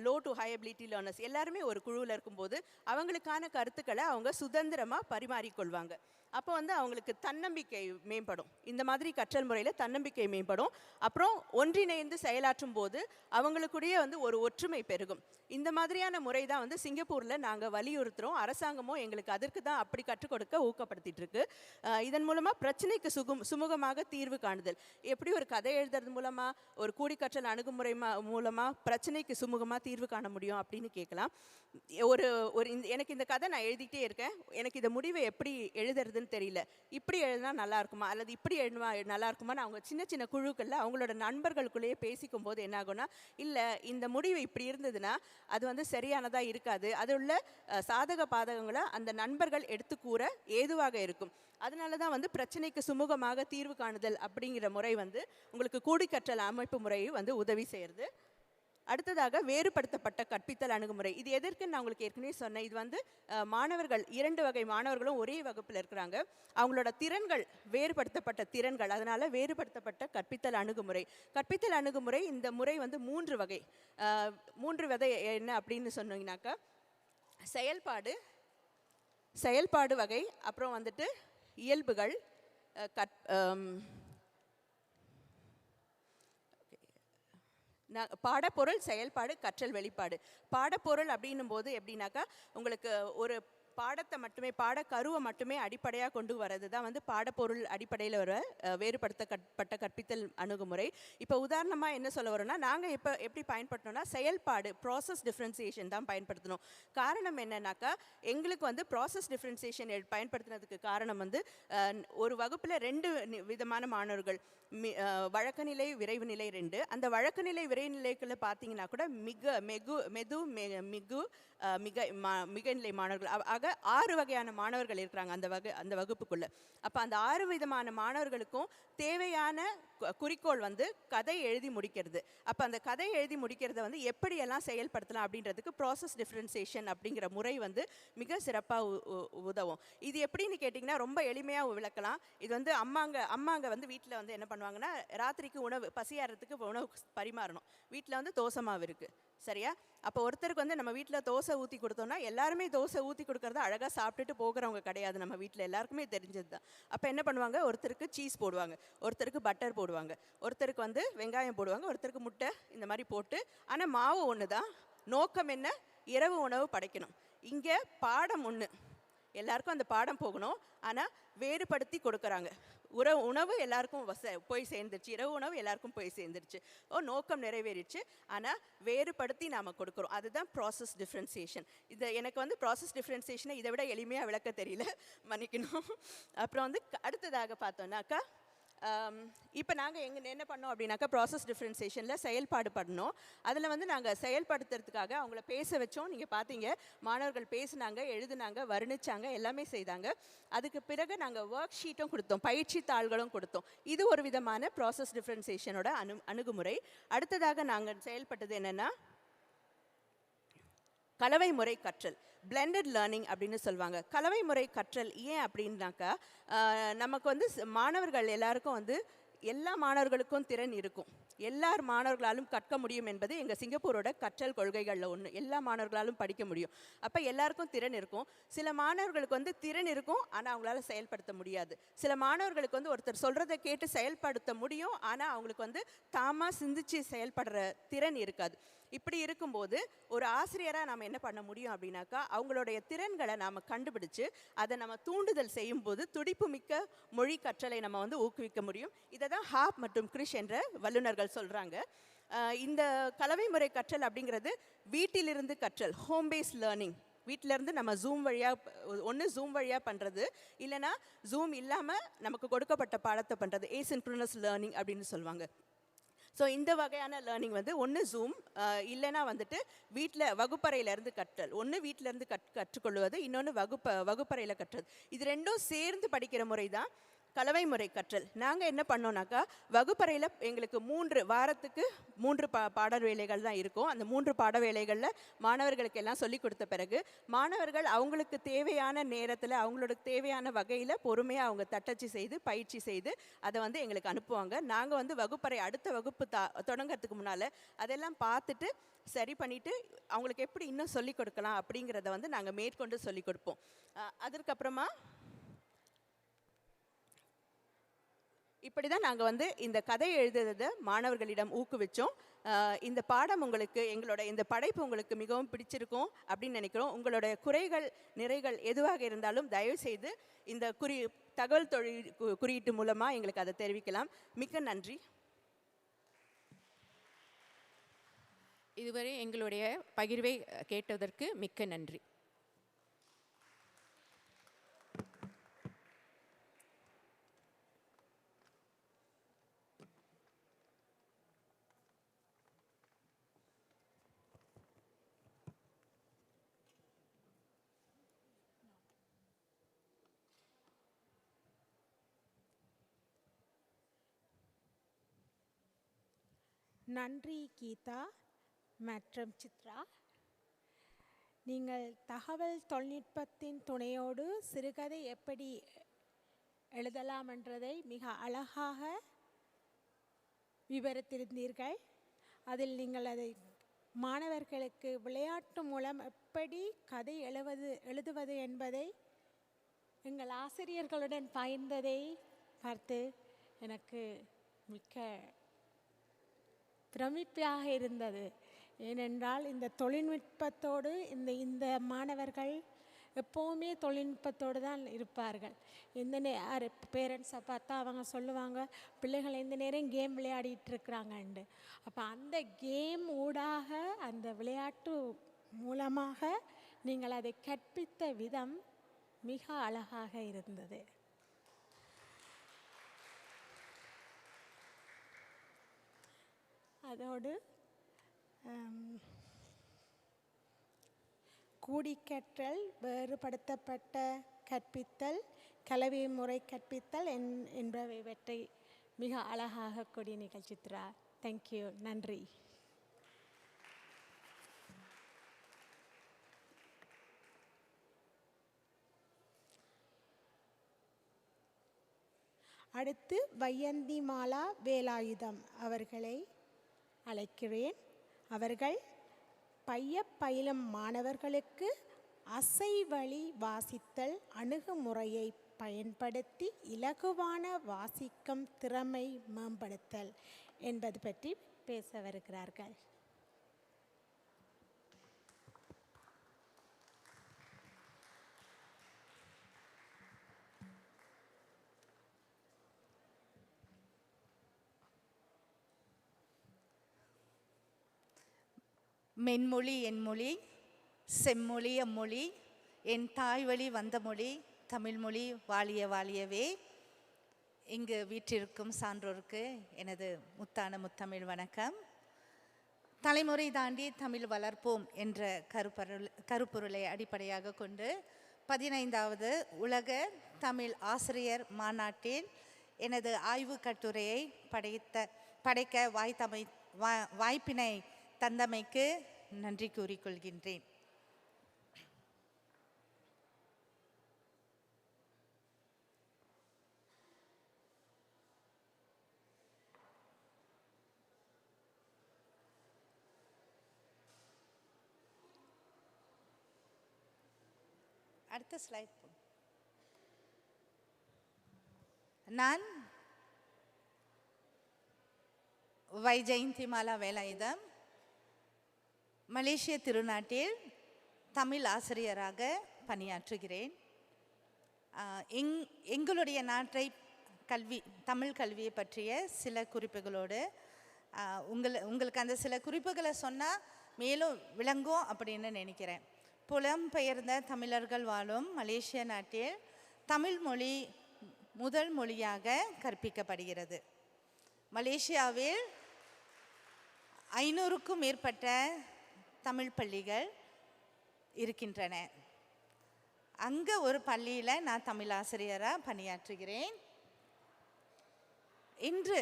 low to high ability learners எல்லாருமே ஒரு குழுவில் இருக்கும்போது அவங்களுக்கான கருத்துக்களை அவங்க சுதந்திரமாக பரிமாறிக்கொள்வாங்க. அப்போ வந்து அவங்களுக்கு தன்னம்பிக்கை மேம்படும். இந்த மாதிரி கற்றல் முறையில் தன்னம்பிக்கை மேம்படும். அப்புறம் ஒன்றிணைந்து செயலாற்றும் போது அவங்களுக்குடைய வந்து ஒரு ஒற்றுமை பெருகும். இந்த மாதிரியான முறை தான் வந்து சிங்கப்பூரில் நாங்கள் வலியுறுத்துகிறோம். அரசாங்கமும் எங்களுக்கு அதற்கு தான் அப்படி கற்றுக் கொடுக்க ஊக்கப்படுத்திட்டு இருக்கு. இதன் மூலமாக பிரச்சனைக்கு சுமூகமாக தீர்வு காணுதல். எப்படி ஒரு கதை எழுதுறது மூலமாக, ஒரு கூடிக்கற்றல் அணுகுமுறை மூலமாக பிரச்சனைக்கு சுமூகமாக தீர்வு காண முடியும் அப்படின்னு கேட்கலாம். எனக்கு இந்த கதை நான் எழுதிட்டே இருக்கேன், எனக்கு இந்த முடிவை எப்படி எழுதுறதுன்னு தெரியல, இப்படி எழுதினா நல்லா இருக்குமா அல்லது இப்படி எழுதுனா நல்லா இருக்குமான்னு அவங்க சின்ன சின்ன குழுக்களில் அவங்களோட நண்பர்களுக்குள்ளேயே பேசிக்கும் போது என்ன ஆகும்னா, இல்லை இந்த முடிவு இப்படி இருந்ததுன்னா அது வந்து சரியானதாக இருக்காது, அது உள்ள சாதக பாதகங்களை அந்த நண்பர்கள் எடுத்து கூற ஏதுவாக இருக்கும். அதனால தான் வந்து பிரச்சனைக்கு சுமூகமாக தீர்வு காணுதல் அப்படிங்கிற முறை வந்து உங்களுக்கு கூடிக்கற்றல் அமைப்பு முறையை வந்து உதவி செய்கிறது. அடுத்ததாக வேறுபடுத்தப்பட்ட கற்பித்தல் அணுகுமுறை. இது எதற்குன்னு நான் உங்களுக்கு ஏற்கனவே சொன்னேன். இது வந்து மாணவர்கள் 2 வகை மாணவர்களும் ஒரே வகுப்பில் இருக்கிறாங்க, அவங்களோட திறன்கள் வேறுபடுத்தப்பட்ட திறன்கள், அதனால் வேறுபடுத்தப்பட்ட கற்பித்தல் அணுகுமுறை. கற்பித்தல் அணுகுமுறை இந்த முறை வந்து 3 வகை. 3 வகை என்ன அப்படின்னு சொன்னீங்கன்னாக்கா செயல்பாடு வகை, அப்புறம் வந்துட்டு இயல்புகள், பாடப்பொருள், செயல்பாடு, கற்றல் வெளிப்பாடு. பாடப்பொருள் அப்படின்னும் போது எப்படின்னாக்கா உங்களுக்கு ஒரு பாடத்தை மட்டுமே, பாடக்கருவை மட்டுமே அடிப்படையாக கொண்டு வரது தான் வந்து பாடப்பொருள் அடிப்படையில் வர வேறுபடுத்தப்பட்ட கற்பித்தல் அணுகுமுறை. இப்போ உதாரணமாக என்ன சொல்ல வரோம்னா, நாங்கள் இப்போ எப்படி பயன்படுத்தணும்னா செயல்பாடு, ப்ராசஸ் டிஃப்ரென்சியேஷன் தான் பயன்படுத்தணும். காரணம் என்னன்னாக்கா, எங்களுக்கு வந்து ப்ராசஸ் டிஃப்ரென்சியேஷன் பயன்படுத்தினதுக்கு காரணம் வந்து ஒரு வகுப்பில் 2 விதமான மாணவர்கள், வழக்க நிலை, விரைவு நிலை 2. அந்த வழக்க நிலை, விரைவு நிலைக்குள்ள பார்த்தீங்கன்னா கூட மிக நிலை மாணவர்கள், ஆக 6 வகையான மாணவர்கள் இருக்கிறாங்க அந்த வகுப்புக்குள்ள. அப்போ அந்த 6 விதமான மாணவர்களுக்கும் தேவையான குறிக்கோள் வந்து கதை எழுதி முடிக்கிறது. அப்போ அந்த கதை எழுதி முடிக்கிறத வந்து எப்படியெல்லாம் செயல்படுத்தலாம் அப்படின்றதுக்கு ப்ராசஸ் டிஃப்ரென்சியேஷன் அப்படிங்கிற முறை வந்து மிக சிறப்பாக உதவும். இது எப்படின்னு கேட்டிங்கன்னா ரொம்ப எளிமையாக விளக்கலாம். இது வந்து அம்மாங்க வந்து வீட்டில் வந்து என்ன பண்ணுவாங்கன்னா, ராத்திரிக்கு உணவு பசியாறதுக்கு உணவு பரிமாறணும். வீட்டில் வந்து தோசை மாவு இருக்குது, சரியா? அப்போ ஒருத்தருக்கு வந்து நம்ம வீட்டில் தோசை ஊற்றி கொடுத்தோம்னா எல்லாருமே தோசை ஊற்றி கொடுக்கறத அழகாக சாப்பிட்டுட்டு போகிறவங்க கிடையாது, நம்ம வீட்டில் எல்லாருக்குமே தெரிஞ்சது தான். அப்போ என்ன பண்ணுவாங்க, ஒருத்தருக்கு சீஸ் போடுவாங்க, ஒருத்தருக்கு பட்டர் போடுவாங்க, ஒருத்தருக்கு வந்து வெங்காயம் போடுவாங்க, ஒருத்தருக்கு முட்டை, இந்த மாதிரி போட்டு. ஆனால் மாவு ஒன்று தான், நோக்கம் என்ன, இரவு உணவு படைக்கணும். இங்கே பாடம் ஒன்று, எல்லாருக்கும் அந்த பாடம் போகணும். ஆனால் வேறுபடுத்தி கொடுக்குறாங்க. உணவு எல்லாருக்கும் போய் சேர்ந்துருச்சு, இரவு உணவு எல்லாருக்கும் போய் சேர்ந்துருச்சு, நோக்கம் நிறைவேறிடுச்சு. ஆனால் வேறுபடுத்தி நாம் கொடுக்குறோம், அதுதான் ப்ராசஸ் டிஃப்ரென்சியேஷன். இது எனக்கு வந்து ப்ராசஸ் டிஃப்ரென்சியேஷனை இதை விட எளிமையாக விளக்க தெரியல, மன்னிக்கணும். அப்புறம் வந்து அடுத்ததாக பார்த்தோன்னாக்கா இப்போ நாங்கள் என்ன பண்ணோம் அப்படின்னாக்கா ப்ராசஸ் டிஃப்ரென்சியேஷனில் செயல்பாடு பண்ணோம். அதில் வந்து நாங்கள் செயல்படுத்துறதுக்காக அவங்கள பேச வச்சோம். நீங்கள் பார்த்தீங்க, மாணவர்கள் பேசினாங்க, எழுதுனாங்க, வர்ணிச்சாங்க, எல்லாமே செய்தாங்க. அதுக்கு பிறகு நாங்கள் ஒர்க் ஷீட்டும் கொடுத்தோம், பயிற்சி தாள்களும் கொடுத்தோம். இது ஒரு விதமான ப்ராசஸ் டிஃப்ரென்சியேஷனோட அணுகுமுறை. அடுத்ததாக நாங்கள் செயல்பட்டது என்னென்னா கலவை முறை கற்றல், பிளெண்டட் லேர்னிங் அப்படின்னு சொல்லுவாங்க. கலவை முறை கற்றல் ஏன் அப்படின்னாக்கா, நமக்கு வந்து மாணவர்கள் எல்லாருக்கும் வந்து எல்லா மாணவர்களுக்கும் திறன் இருக்கும், எல்லார் மாணவர்களாலும் கற்க முடியும் என்பது எங்கள் சிங்கப்பூரோட கற்றல் கொள்கைகளில் ஒன்று. எல்லா மாணவர்களாலும் படிக்க முடியும். அப்போ எல்லாருக்கும் திறன் இருக்கும். சில மாணவர்களுக்கு வந்து திறன் இருக்கும், ஆனால் அவங்களால செயல்படுத்த முடியாது. சில மாணவர்களுக்கு வந்து ஒருத்தர் சொல்கிறத கேட்டு செயல்படுத்த முடியும், ஆனால் அவங்களுக்கு வந்து தாமாக சிந்திச்சு செயல்படுற திறன் இருக்காது. இப்படி இருக்கும்போது ஒரு ஆசிரியராக நாம் என்ன பண்ண முடியும் அப்படின்னாக்கா, அவங்களுடைய திறன்களை நாம் கண்டுபிடிச்சு அதை நம்ம தூண்டுதல் செய்யும்போது துடிப்பு மிக்க மொழி கற்றலை நம்ம வந்து ஊக்குவிக்க முடியும். இதை தான் ஹாப் மற்றும் கிரிஷ் என்ற வல்லுநர்கள் சொல்கிறாங்க. இந்த கலவை முறை கற்றல் அப்படிங்கிறது வீட்டிலிருந்து கற்றல், ஹோம் பேஸ் லேர்னிங். வீட்டிலேருந்து நம்ம ஜூம் வழியாக பண்ணுறது, இல்லைனா ஜூம் இல்லாமல் நமக்கு கொடுக்கப்பட்ட பாடத்தை பண்ணுறது, ஏசின்க்ரோனஸ் லேர்னிங் அப்படின்னு சொல்லுவாங்க. ஸோ இந்த வகையான லேர்னிங் வந்து ஒன்று ஜூம், இல்லைனா வந்துட்டு வகுப்பறையிலேருந்து கற்றல். ஒன்று வீட்டிலேருந்து கற்றுக்கொள்வது, இன்னொன்று வகுப்பறையில் கற்றல். இது ரெண்டும் சேர்ந்து படிக்கிற முறை தான் கலவை முறை கற்றல். நாங்கள் என்ன பண்ணோம்னாக்கா, வகுப்பறையில் எங்களுக்கு வாரத்துக்கு 3 பாட வேலைகள் தான் இருக்கும். அந்த 3 பாட வேலைகளில் மாணவர்களுக்கு எல்லாம் சொல்லிக் கொடுத்த பிறகு மாணவர்கள் அவங்களுக்கு தேவையான நேரத்தில் அவங்களுக்கு தேவையான வகையில் பொறுமையாக அவங்க தட்டச்சு செய்து பயிற்சி செய்து அதை வந்து எங்களுக்கு அனுப்புவாங்க. நாங்கள் வந்து அடுத்த வகுப்பு தொடங்கிறதுக்கு முன்னால் அதெல்லாம் பார்த்துட்டு சரி பண்ணிவிட்டு அவங்களுக்கு எப்படி இன்னும் சொல்லிக் கொடுக்கலாம் அப்படிங்கிறத வந்து நாங்கள் மேற்கொண்டு சொல்லிக் கொடுப்போம். அதற்கப்புறமா இப்படி தான் நாங்கள் வந்து இந்த கதை எழுதுறதை மாணவர்களிடம் ஊக்குவித்தோம். இந்த பாடம் உங்களுக்கு, எங்களோட இந்த படைப்பு உங்களுக்கு மிகவும் பிடிச்சிருக்கும் அப்படின்னு நினைக்கிறோம். உங்களுடைய குறைகள் நிறைகள் எதுவாக இருந்தாலும் தயவுசெய்து இந்த தகவல் தொழில் குறியீட்டு மூலமாக எங்களுக்கு அதை தெரிவிக்கலாம். மிக்க நன்றி. இதுவரை எங்களுடைய பகிர்வை கேட்டதற்கு மிக்க நன்றி. நன்றி கீதா மற்றும் சித்ரா. நீங்கள் தகவல் தொழில்நுட்பத்தின் துணையோடு சிறுகதை எப்படி எழுதலாம் என்றதை மிக அழகாக விவரித்திருந்தீர்கள். அதில் நீங்கள் அதை மாணவர்களுக்கு விளையாட்டு மூலம் எப்படி கதை எழுதுவது என்பதை எங்கள் ஆசிரியர்களுடன் பகிர்ந்ததை பார்த்து எனக்கு மிக்க பிரமிப்பாக இருந்தது. ஏனென்றால் இந்த தொழில்நுட்பத்தோடு இந்த மாணவர்கள் எப்போவுமே தொழில்நுட்பத்தோடு தான் இருப்பார்கள். பேரண்ட்ஸை பார்த்தா அவங்க சொல்லுவாங்க, பிள்ளைகள் எந்த நேரம் கேம் விளையாடிட்டு இருக்கிறாங்கண்டு. அப்போ அந்த கேம் ஊடாக, அந்த விளையாட்டு மூலமாக நீங்கள் அதை கற்பித்த விதம் மிக அழகாக இருந்தது. அதோடு கூடிக்கற்றல், வேறுபடுத்தப்பட்ட கற்பித்தல், கலவை முறை கற்பித்தல் என்பவற்றை மிக அழகாக கூடிய நிகழ்ச்சி. சித்ரா, தேங்க்யூ, நன்றி. அடுத்து வையந்தி மாலா வேலாயுதம் அவர்களை அழைக்கிறேன். அவர்கள் பயிலும் மாணவர்களுக்கு அசைவழி வாசித்தல் அணுகுமுறையை பயன்படுத்தி இலகுவான வாசிக்கும் திறமை மேம்படுத்தல் என்பது பற்றி பேச வருகிறார்கள். மென்மொழி என் மொழி, செம்மொழி அம்மொழி, என் தாய் வழி வந்த மொழி தமிழ்மொழி வாழிய வாழியவே. இங்கு வீற்றிருக்கும் சான்றோருக்கு எனது முத்தான முத்தமிழ் வணக்கம். தலைமுறை தாண்டி தமிழ் வளர்ப்போம் என்ற கருப்பொருளை அடிப்படையாக கொண்டு 15வது உலக தமிழ் ஆசிரியர் மாநாட்டில் எனது ஆய்வு கட்டுரையை படைக்க வாய்ப்பினை தந்தமைக்கு நன்றி கூறிக்கொள்கின்றேன். அடுத்த ஸ்லைட். நான் வைஜெயந்திமாலா வேலாயுதம் மலேசிய திருநாட்டில் தமிழ் ஆசிரியராக பணியாற்றுகிறேன். எங்களுடைய நாட்டை தமிழ் கல்வியை பற்றிய சில குறிப்புகளோடு உங்களுக்கு அந்த சில குறிப்புகளை சொன்னால் மேலும் விளங்கும் அப்படின்னு நினைக்கிறேன். புலம்பெயர்ந்த தமிழர்கள் வாழும் மலேசிய நாட்டில் தமிழ் மொழி முதல் மொழியாக கற்பிக்கப்படுகிறது. மலேசியாவில் 500க்கும் மேற்பட்ட தமிழ் பள்ளிகள் இருக்கின்றன. அங்கே ஒரு பள்ளியில் நான் தமிழ் ஆசிரியராக பணியாற்றுகிறேன். இன்று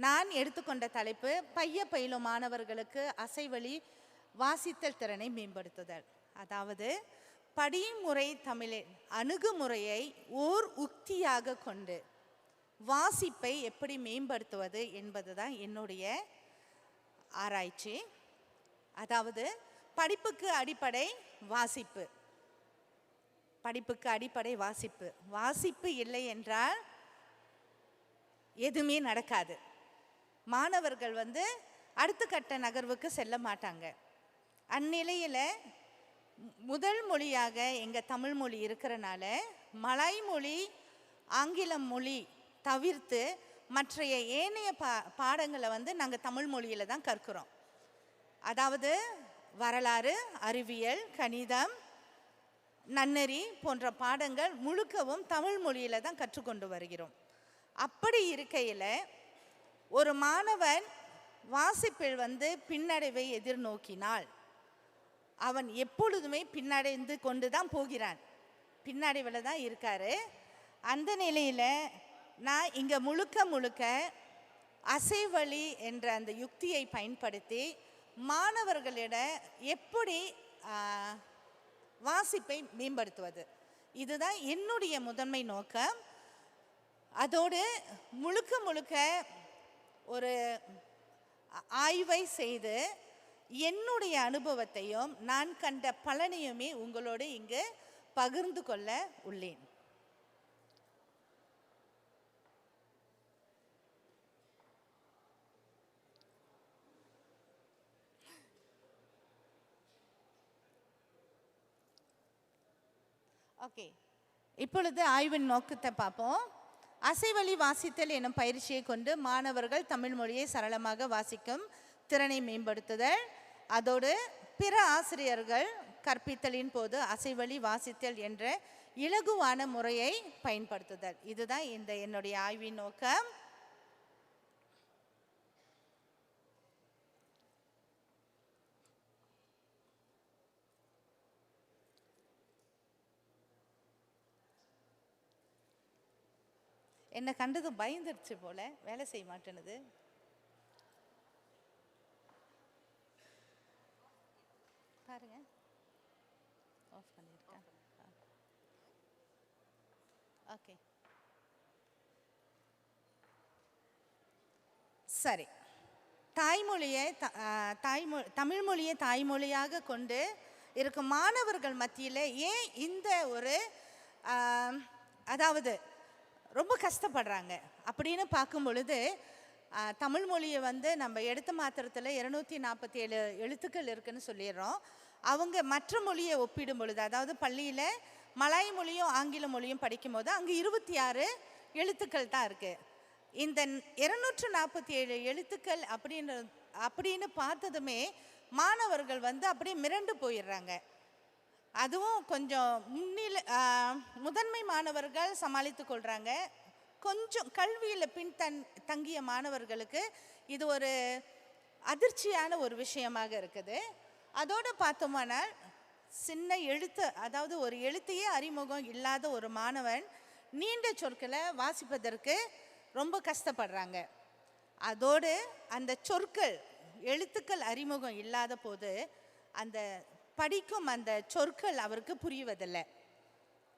நான் எடுத்துக்கொண்ட தலைப்பு பயிலும் மாணவர்களுக்கு அசைவழி வாசித்தல் திறனை மேம்படுத்துதல். அதாவது படிமுறை தமிழின் அணுகுமுறையை ஓர் உக்தியாக கொண்டு வாசிப்பை எப்படி மேம்படுத்துவது என்பது தான் என்னுடைய ஆராய்ச்சி. அதாவது படிப்புக்கு அடிப்படை வாசிப்பு. படிப்புக்கு அடிப்படை வாசிப்பு. வாசிப்பு இல்லை என்றால் எதுவுமே நடக்காது. மாணவர்கள் அடுத்த கட்ட நகர்வுக்கு செல்ல மாட்டாங்க. அந்நிலையில் முதல் மொழியாக எங்கள் தமிழ் மொழி இருக்கிறனால மலாய் மொழி ஆங்கிலம் மொழி தவிர்த்து மற்றைய ஏனைய பாடங்களை நாங்கள் தமிழ் மொழியில் தான் கற்கிறோம். அதாவது வரலாறு, அறிவியல், கணிதம், நன்னெறி போன்ற பாடங்கள் முழுக்கவும் தமிழ் மொழியில் தான் கற்றுக்கொண்டு வருகிறோம். அப்படி இருக்கையில் ஒரு மாணவன் வாசிப்பில் பின்னடைவை எதிர்நோக்கினால் அவன் எப்பொழுதுமே பின்னடைந்து கொண்டு தான் போகிறான். பின்னடைவில் தான் இருக்காரு. அந்த நிலையில் நான் இங்கே முழுக்க அசைவழி என்ற அந்த யுக்தியை பயன்படுத்தி மாணவர்களிடம் எப்படி வாசிப்பை மேம்படுத்துவது, இதுதான் என்னுடைய முதன்மை நோக்கம். அதோடு முழுக்க ஒரு ஆய்வை செய்து என்னுடைய அனுபவத்தையும் நான் கண்ட பலனையுமே உங்களோடு இங்கு பகிர்ந்து கொள்ள உள்ளேன். ஓகே, இப்பொழுது ஆய்வின் நோக்கத்தை பார்ப்போம். அசைவழி வாசித்தல் எனும் பயிற்சியை கொண்டு மாணவர்கள் தமிழ் மொழியை சரளமாக வாசிக்கும் திறனை மேம்படுத்துதல். அதோடு பிற ஆசிரியர்கள் கற்பித்தலின் போது அசைவழி வாசித்தல் என்ற இலகுவான முறையை பயன்படுத்துதல். இதுதான் என்னுடைய ஆய்வின் நோக்கம். என்னை கண்டதும் பயந்துடுச்சு போல, வேலை செய்ய மாட்டேனுது. பாருங்க, ஆஃப் பண்ணியிருக்கேன். ஓகே, சரி. தமிழ் மொழியை தாய்மொழியாக கொண்டு இருக்கும் மாணவர்கள் மத்தியில் ஏன் இந்த ஒரு அதாவது ரொம்ப கஷ்டப்படுறாங்க அப்படின்னு பார்க்கும் பொழுது, தமிழ் மொழியை நம்ம எடுத்த மாத்திரத்தில் 247 எழுத்துக்கள் இருக்குன்னு சொல்லிடுறோம். அவங்க மற்ற மொழியை ஒப்பிடும் பொழுது, அதாவது பள்ளியில் மலாய் மொழியும் ஆங்கில மொழியும் படிக்கும் போது அங்கே 26 எழுத்துக்கள் தான் இருக்குது. இந்த 247 எழுத்துக்கள் அப்படின்னு பார்த்ததுமே மாணவர்கள் அப்படியே மிரண்டு போயிடுறாங்க. அதுவும் கொஞ்சம் முதன்மை மாணவர்கள் சமாளித்து கொள்கிறாங்க. கொஞ்சம் கல்வியில் தங்கிய மாணவர்களுக்கு இது ஒரு அதிர்ச்சியான ஒரு விஷயமாக இருக்குது. அதோடு பார்த்தோம்னால் சின்ன எழுத்து, அதாவது ஒரு எழுத்தையே அறிமுகம் இல்லாத ஒரு மாணவன் நீண்ட சொற்களை வாசிப்பதற்கு ரொம்ப கஷ்டப்படுறாங்க. அதோடு அந்த சொற்கள் எழுத்துக்கள் அறிமுகம் இல்லாத போது அந்த படிக்கும் அந்த சொற்கள் அவருக்கு புரிவதில்லை.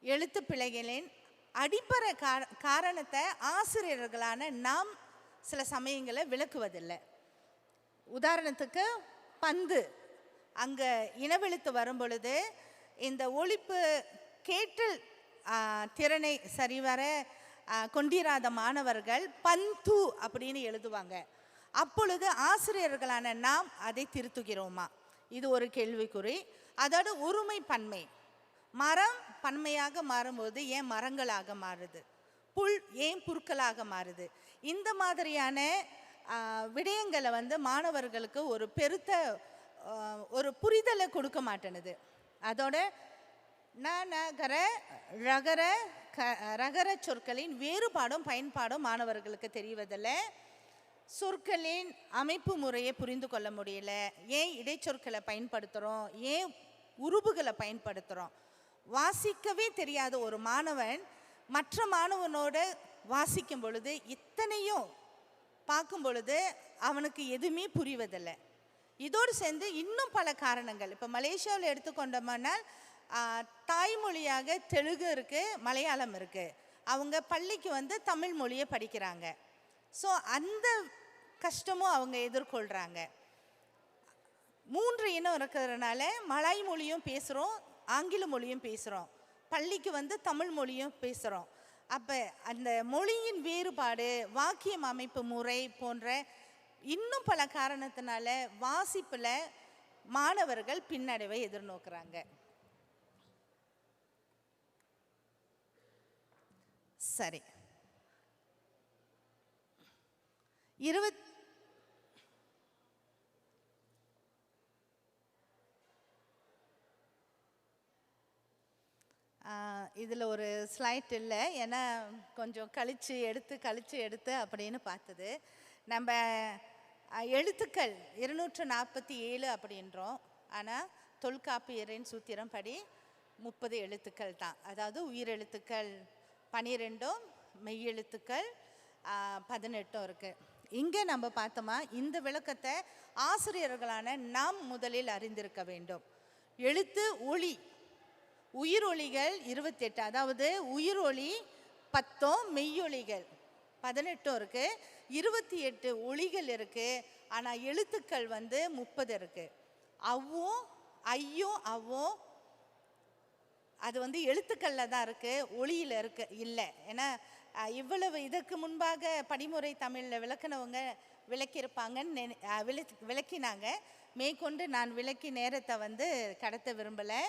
எழுத்து பிழைகளின் அடிப்படை காரணத்தை ஆசிரியர்களான நாம் சில சமயங்களை விளக்குவதில்லை. உதாரணத்துக்கு பந்து, அங்கே இனவெழுத்து வரும் பொழுது இந்த ஒலிப்பு கேட்டல் திறனை சரிவர கொண்டிராத மாணவர்கள் பந்து அப்படின்னு எழுதுவாங்க. அப்பொழுது ஆசிரியர்களான நாம் அதை திருத்துகிறோமா? இது ஒரு கேள்விக்குறி. அதோட ஒருமை பன்மை, மரம் பன்மையாக மாறும்போது ஏன் மரங்களாக மாறுது, புல் ஏன் புற்களாக மாறுது, இந்த மாதிரியான விடயங்களை மாணவர்களுக்கு ஒரு பெருத்த ஒரு புரிதலை கொடுக்க மாட்டேனுது. அதோட நகர ரகர ரகர சொற்களின் வேறுபாடும் பயன்பாடும் மாணவர்களுக்கு தெரிவதில்லை. சொற்களின் அமைப்பு முறையை புரிந்து கொள்ள முடியல. ஏன் இடைச்சொற்களை பயன்படுத்துகிறோம், ஏன் உருபுகளை பயன்படுத்துகிறோம். வாசிக்கவே தெரியாத ஒரு மாணவன் மற்ற மாணவனோடு வாசிக்கும் பொழுது இத்தனையும் பார்க்கும் பொழுது அவனுக்கு எதுவுமே புரிவதில்லை. இதோடு சேர்ந்து இன்னும் பல காரணங்கள். இப்போ மலேசியாவில் எடுத்துக்கொண்டோம்னால் தாய்மொழியாக தெலுங்கு இருக்குது, மலையாளம் இருக்குது. அவங்க பள்ளிக்கு தமிழ் மொழியை படிக்கிறாங்க. ஸோ அந்த கஷ்டமும் அவங்க எதிர்கொள்கிறாங்க. 3 இனம் இருக்கிறதுனால மலாய் மொழியும் பேசுகிறோம், ஆங்கில மொழியும் பேசுகிறோம், பள்ளிக்கு தமிழ் மொழியும் பேசுகிறோம். அப்போ அந்த மொழியின் வேறுபாடு, வாக்கியம் அமைப்பு முறை போன்ற இன்னும் பல காரணத்தினால வாசிப்பில் மாணவர்கள் பின்னடைவை எதிர்நோக்குறாங்க. சரி, இதில் ஒரு ஸ்லைட் இல்லை, ஏன்னா கொஞ்சம் கழித்து எடுத்து அப்படின்னு பார்த்தது. நம்ம எழுத்துக்கள் 247 அப்படின்றோம். ஆனால் தொல்காப்பியரின் சூத்திரம் படி 30 எழுத்துக்கள் தான். அதாவது உயிரெழுத்துக்கள் 12, மெய்யெழுத்துக்கள் 18 இருக்குது. இங்கே நம்ம பார்த்தோமா, இந்த விளக்கத்தை ஆசிரியர்களான நாம் முதலில் அறிந்திருக்க வேண்டும். எழுத்து ஒளி, உயிரொலிகள் 28, அதாவது உயிரொலி 10, மெய்யொலிகள் 18 இருக்குது. 28 ஒளிகள் இருக்குது. ஆனால் எழுத்துக்கள் 30 இருக்குது. அவ்வும் ஐயும் அவ்வும் அது எழுத்துக்களில் தான் இருக்குது, ஒளியில் இல்லை. ஏன்னா இவ்வளவு இதற்கு முன்பாக படிமுறை தமிழில் விளக்குனவங்க விளக்கியிருப்பாங்கன்னு விளக்கினாங்க. மேற்கொண்டு நான் விளக்கி நேரத்தை கடத்த விரும்பலை.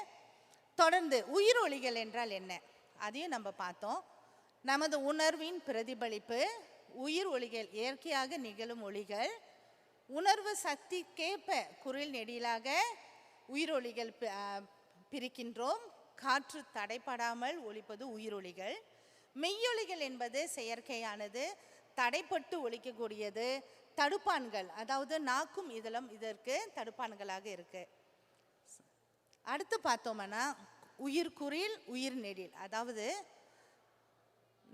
தொடர்ந்து உயிரொலிகள் என்றால் என்ன அதையும் நம்ம பார்த்தோம். நமது உணர்வின் பிரதிபலிப்பு உயிர் ஒலிகள், இயற்கையாக நிகழும் ஒலிகள். உணர்வு சக்திக்கேற்ப குரில் நெடிலாக உயிரொலிகள் பிரிக்கின்றோம். காற்று தடைப்படாமல் ஒலிப்பது உயிரொலிகள். மெய்யொலிகள் என்பது செயற்கையானது, தடைப்பட்டு ஒலிக்கக்கூடியது. தடுப்பான்கள், அதாவது நாக்கும் இதழும் இதற்கு தடுப்பான்களாக இருக்கு. அடுத்து பார்த்தோம்னா உயிர்குறில் உயிர் நெடில், அதாவது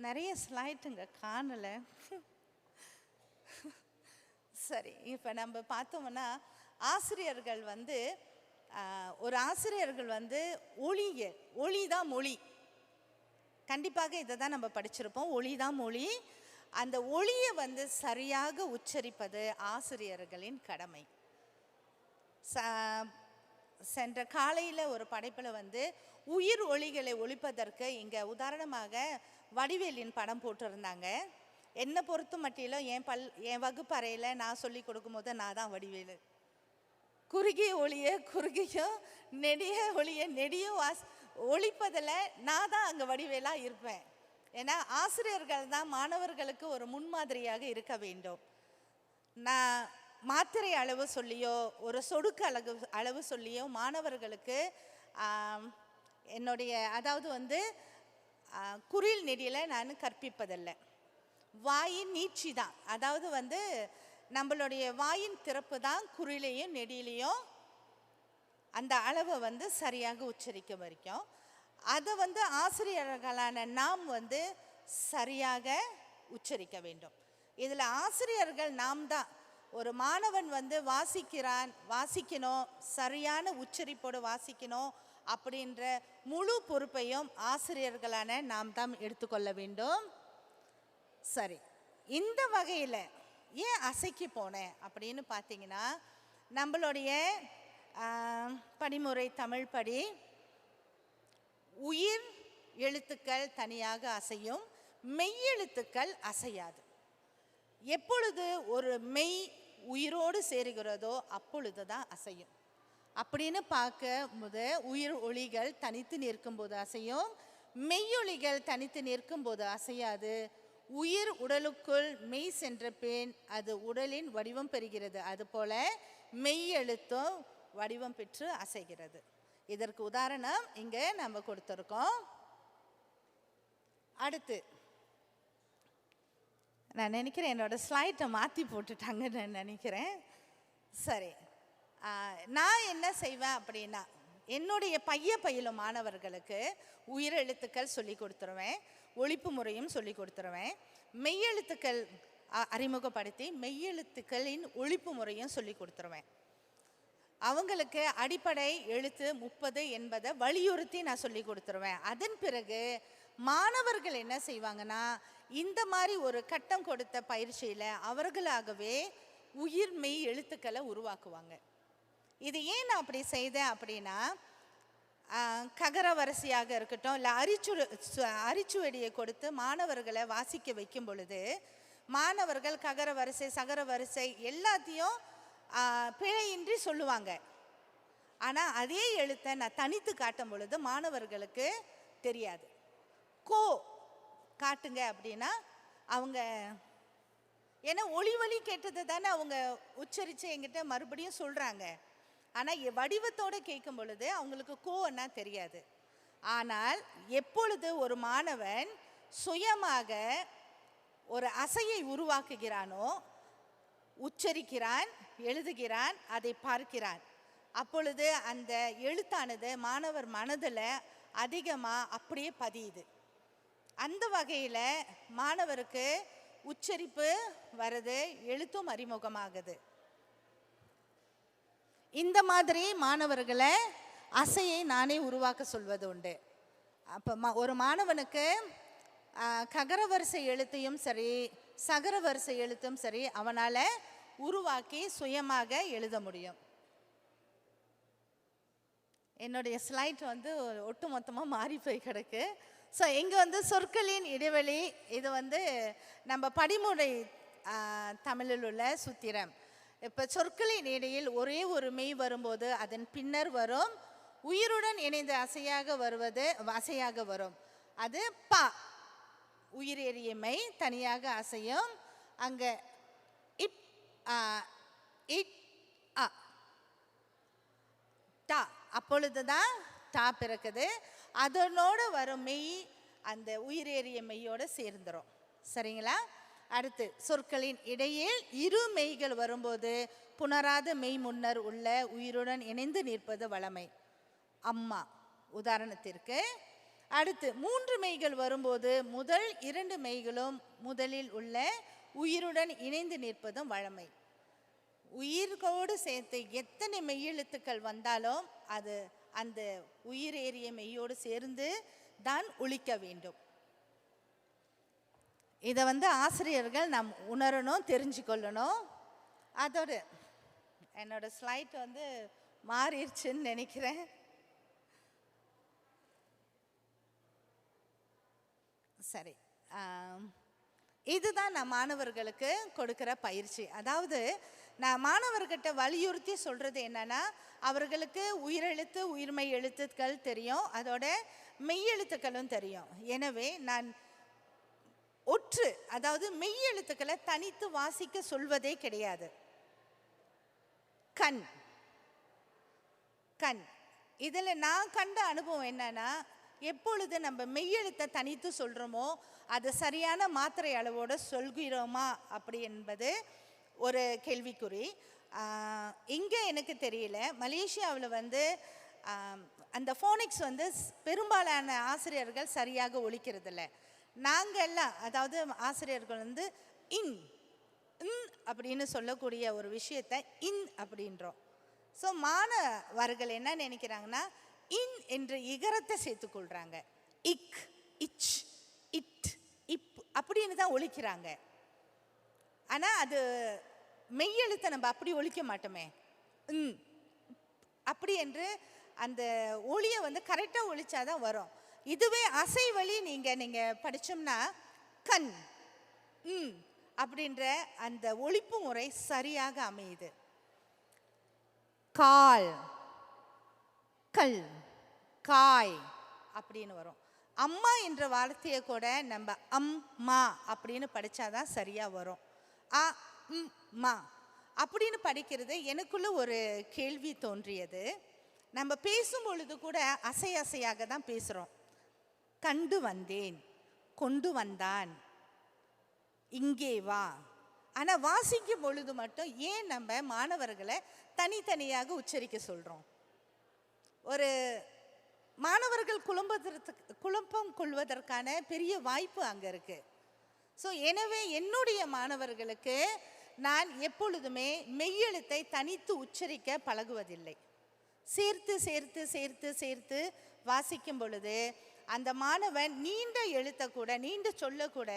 நிறைய ஸ்லைட்டுங்க காணலை. சரி, இப்போ நம்ம பார்த்தோம்னா ஆசிரியர்கள் ஒரு ஆசிரியர்கள் ஒளி தான் மொழி. கண்டிப்பாக இதை தான் நம்ம படிச்சிருப்போம், ஒளி தான் மொழி. அந்த ஒளியை சரியாக உச்சரிப்பது ஆசிரியர்களின் கடமை. சென்ற காலையில் ஒரு படைப்பில் உயிர் ஒளிகளை ஒழிப்பதற்கு இங்கே உதாரணமாக வடிவேலின் படம் போட்டிருந்தாங்க. என்னை பொறுத்த மட்டிலும் என் வகுப்பறையில் நான் சொல்லி கொடுக்கும்போது நான் தான் வடிவேலு. குறுகிய ஒளியை குறுகியும் நெடிய ஒளியை நெடியும் ஒழிப்பதில் நான் தான் அங்கே வடிவேலாக இருப்பேன். ஏன்னா ஆசிரியர்கள் தான் மாணவர்களுக்கு ஒரு முன்மாதிரியாக இருக்க வேண்டும். நான் மாத்திரை அளவு சொல்லியோ ஒரு சொடுக்கு அளவு சொல்லியோ மாணவர்களுக்கு என்னுடைய அதாவது வந்து குறில் நெடியில் நான் கற்பிப்பதில்லை. வாயின் நீட்சி தான், அதாவது வந்து நம்மளுடைய வாயின் திறப்பு தான் குறிலையும் நெடியிலையும் அந்த அளவை வந்து சரியாக உச்சரிக்க வரைக்கும். அதை வந்து ஆசிரியர்களான நாம் வந்து சரியாக உச்சரிக்க வேண்டும். இதில் ஆசிரியர்கள் நாம் தான். ஒரு மாணவன் வந்து வாசிக்கணும், சரியான உச்சரிப்போடு வாசிக்கணும் அப்படின்ற முழு பொறுப்பையும் ஆசிரியர்களான நாம் தான் எடுத்துக்கொள்ள வேண்டும். சரி, இந்த வகையில் ஏன் அசைக்கு போனேன் அப்படின்னு பார்த்தீங்கன்னா, நம்மளுடைய படிமுறை தமிழ் படி உயிர் எழுத்துக்கள் தனியாக அசையும், மெய்யெழுத்துக்கள் அசையாது. எப்பொழுது ஒரு மெய் உயிரோடு சேருகிறதோ அப்பொழுது தான் அசையும். அப்படின்னு பார்க்கும்போது உயிர் ஒளிகள் தனித்து நிற்கும்போது அசையும், மெய்யொலிகள் தனித்து நிற்கும்போது அசையாது. உயிர் உடலுக்குள் மெய் சென்ற பின் அது உடலின் வடிவம் பெறுகிறது. அதுபோல மெய் எழுத்தும் வடிவம் பெற்று அசைகிறது. இதற்கு உதாரணம் இங்கே நம்ம கொடுத்துருக்கோம். அடுத்து நான் நினைக்கிறேன் என்னோட ஸ்லைட்டை மாற்றி போட்டுட்டாங்கன்னு நான் நினைக்கிறேன். சரி, நான் என்ன செய்வேன் அப்படின்னா, என்னுடைய பயிலும் மாணவர்களுக்கு உயிரெழுத்துக்கள் சொல்லி கொடுத்துருவேன், ஒழிப்பு முறையும் சொல்லி கொடுத்துருவேன். மெய்யெழுத்துக்கள் அறிமுகப்படுத்தி மெய்யெழுத்துக்களின் ஒழிப்பு முறையும் சொல்லி கொடுத்துருவேன். அவங்களுக்கு அடிப்படை எழுத்து 30 என்பதை வலியுறுத்தி நான் சொல்லி கொடுத்துருவேன். அதன் பிறகு மாணவர்கள் என்ன செய்வாங்கன்னா, இந்த மாதிரி ஒரு கட்டம் கொடுத்த பயிற்சியில் அவர்களாகவே உயிர் மெய் எழுத்துக்களை உருவாக்குவாங்க. இது ஏன் நான் அப்படி செய்தேன் அப்படின்னா, ககர வரிசையாக இருக்கட்டும், இல்லை அரிச்சுவடியை கொடுத்து மாணவர்களை வாசிக்க வைக்கும் பொழுது மாணவர்கள் ககர வரிசை சகர வரிசை எல்லாத்தையும் பிழையின்றி சொல்லுவாங்க. ஆனால் அதே எழுத்தை நான் தனித்து காட்டும் பொழுது மாணவர்களுக்கு தெரியாது. கோ காட்டுங்க அப்படின்னா அவங்க ஏன்னா ஒளி கேட்டது தானே அவங்க உச்சரித்து என்கிட்ட மறுபடியும் சொல்கிறாங்க. ஆனால் வடிவத்தோடு கேட்கும் பொழுது அவங்களுக்கு கோன்னா தெரியாது. ஆனால் எப்பொழுது ஒரு மாணவன் சுயமாக ஒரு அசையை உருவாக்குகிறானோ, உச்சரிக்கிறான், எழுதுகிறான், அதை பார்க்கிறான், அப்பொழுது அந்த எழுத்தானது மாணவர் மனதில் அதிகமாக அப்படியே பதியுது. அந்த வகையில் மாணவருக்கு உச்சரிப்பு வருது, எழுத்தும் அறிமுகமாகுது. இந்த மாதிரி மாணவர்களை அசையை நானே உருவாக்க சொல்வது உண்டு. அப்போ ஒரு மாணவனுக்கு ககர வரிசை எழுத்தையும் சரி சகர வரிசை எழுத்தும் சரி அவனால் உருவாக்கி சுயமாக எழுத முடியும். என்னுடைய ஸ்லைட் வந்து ஒட்டு மொத்தமாக மாறி போய் கிடக்கு. ஸோ இங்கே வந்து சொற்களின் இடைவெளி, இது வந்து நம்ம படிமுறை தமிழில் உள்ள சூத்திரம். இப்போ சொற்களின் இடையில் ஒரே ஒரு மெய் வரும்போது அதன் பின்னர் வரும் உயிருடன் இணைந்து அசையாக வரும். அது ப உயிரேறிய மெய் தனியாக அசையும். அங்கே இப் இட் அ டா, அப்பொழுது தான் டா பிறக்குது. அதனோடு வரும் மெய் அந்த உயிரேறிய மெய்யோடு சேர்ந்துடும். சரிங்களா? அடுத்து சொற்களின் இடையில் இரு மெய்கள் வரும்போது புணராத மெய் முன்னர் உள்ள உயிருடன் இணைந்து நிற்பது வழமை. அம்மா உதாரணத்திற்கு. அடுத்து 3 மெய்கள் வரும்போது முதல் 2 மெய்களும் முதலில் உள்ள உயிருடன் இணைந்து நிற்பதும் வழமை. உயிரோடு சேர்த்து எத்தனை மெய்யெழுத்துக்கள் வந்தாலும் அது அந்த உயிரேறிய மெய்யோடு சேர்ந்து தான் ஒலிக்க வேண்டும். இதை வந்து ஆசிரியர்கள் நாம் உணரணும், தெரிஞ்சுக்கொள்ளணும். அதோடு என்னோட ஸ்லைட் வந்து மாறிடுச்சுன்னு நினைக்கிறேன். சரி, இதுதான் நான் மாணவர்களுக்கு கொடுக்குற பயிற்சி. அதாவது நான் மாணவர்கிட்ட வலியுறுத்தி சொல்கிறது என்னென்னா, அவர்களுக்கு உயிரெழுத்து உயிர்மெய் எழுத்துக்கள் தெரியும், அதோட மெய்யெழுத்துக்களும் தெரியும். எனவே நான் அதாவது மெய்யெழுத்துக்களை தனித்து வாசிக்க சொல்வதே கிடையாது. கண் கண் இதில் நான் கண்ட அனுபவம் என்னன்னா, எப்பொழுது நம்ம மெய்யெழுத்தை தனித்து சொல்கிறோமோ அது சரியான மாத்திரை அளவோடு சொல்கிறோமா அப்படி என்பது ஒரு கேள்விக்குறி. இங்கே எனக்கு தெரியல. மலேசியாவில் வந்து அந்த ஃபோனிக்ஸ் வந்து பெரும்பாலான ஆசிரியர்கள் சரியாக ஒலிக்கிறதில்ல. நாங்கள் எல்லாம், அதாவது ஆசிரியர்கள் வந்து இன் அப்படின்னு சொல்லக்கூடிய ஒரு விஷயத்தை இன் அப்படின்றோம். ஸோ மாணவர்கள் என்ன நினைக்கிறாங்கன்னா, இன் என்ற இகரத்தை சேர்த்துக்கொள்கிறாங்க. இக், இச், இட், இப் அப்படின்னு தான் ஒலிக்கிறாங்க. ஆனால் அது மெய்யெழுத்தை நம்ம அப்படி ஒலிக்க மாட்டோமே. அப்படி என்று அந்த ஒளியை வந்து கரெக்டாக ஒலிச்சாதான் வரும். இதுவே அசை வழி நீங்கள் படித்தோம்னா கண் அப்படின்ற அந்த ஒலிப்பு முறை சரியாக அமையுது. கால், கல், காய் அப்படின்னு வரும். அம்மா என்ற வார்த்தையை கூட நம்ம அம்மா அப்படின்னு படித்தாதான் சரியாக வரும். அ மா அப்படின்னு படிக்கிறது எனக்குள்ள ஒரு கேள்வி தோன்றியது. நம்ம பேசும் பொழுது கூட அசையாக தான் பேசுகிறோம். கண்டு வந்தேன், கொண்டு வந்தான், இங்கே வா. ஆனால் வாசிக்கும் பொழுது மட்டும் ஏன் நம்ம மாணவர்களை தனித்தனியாக உச்சரிக்க சொல்கிறோம்? ஒரு மாணவர்கள் குழப்பம் கொள்வதற்கான பெரிய வாய்ப்பு அங்கே இருக்குது. ஸோ எனவே என்னுடைய மாணவர்களுக்கு நான் எப்பொழுதுமே மெய்யெழுத்தை தனித்து உச்சரிக்க பழகுவதில்லை. சேர்த்து சேர்த்து சேர்த்து சேர்த்து வாசிக்கும் பொழுது அந்த மாணவன் நீண்ட எழுத்தை கூட, நீண்ட சொல்லக்கூட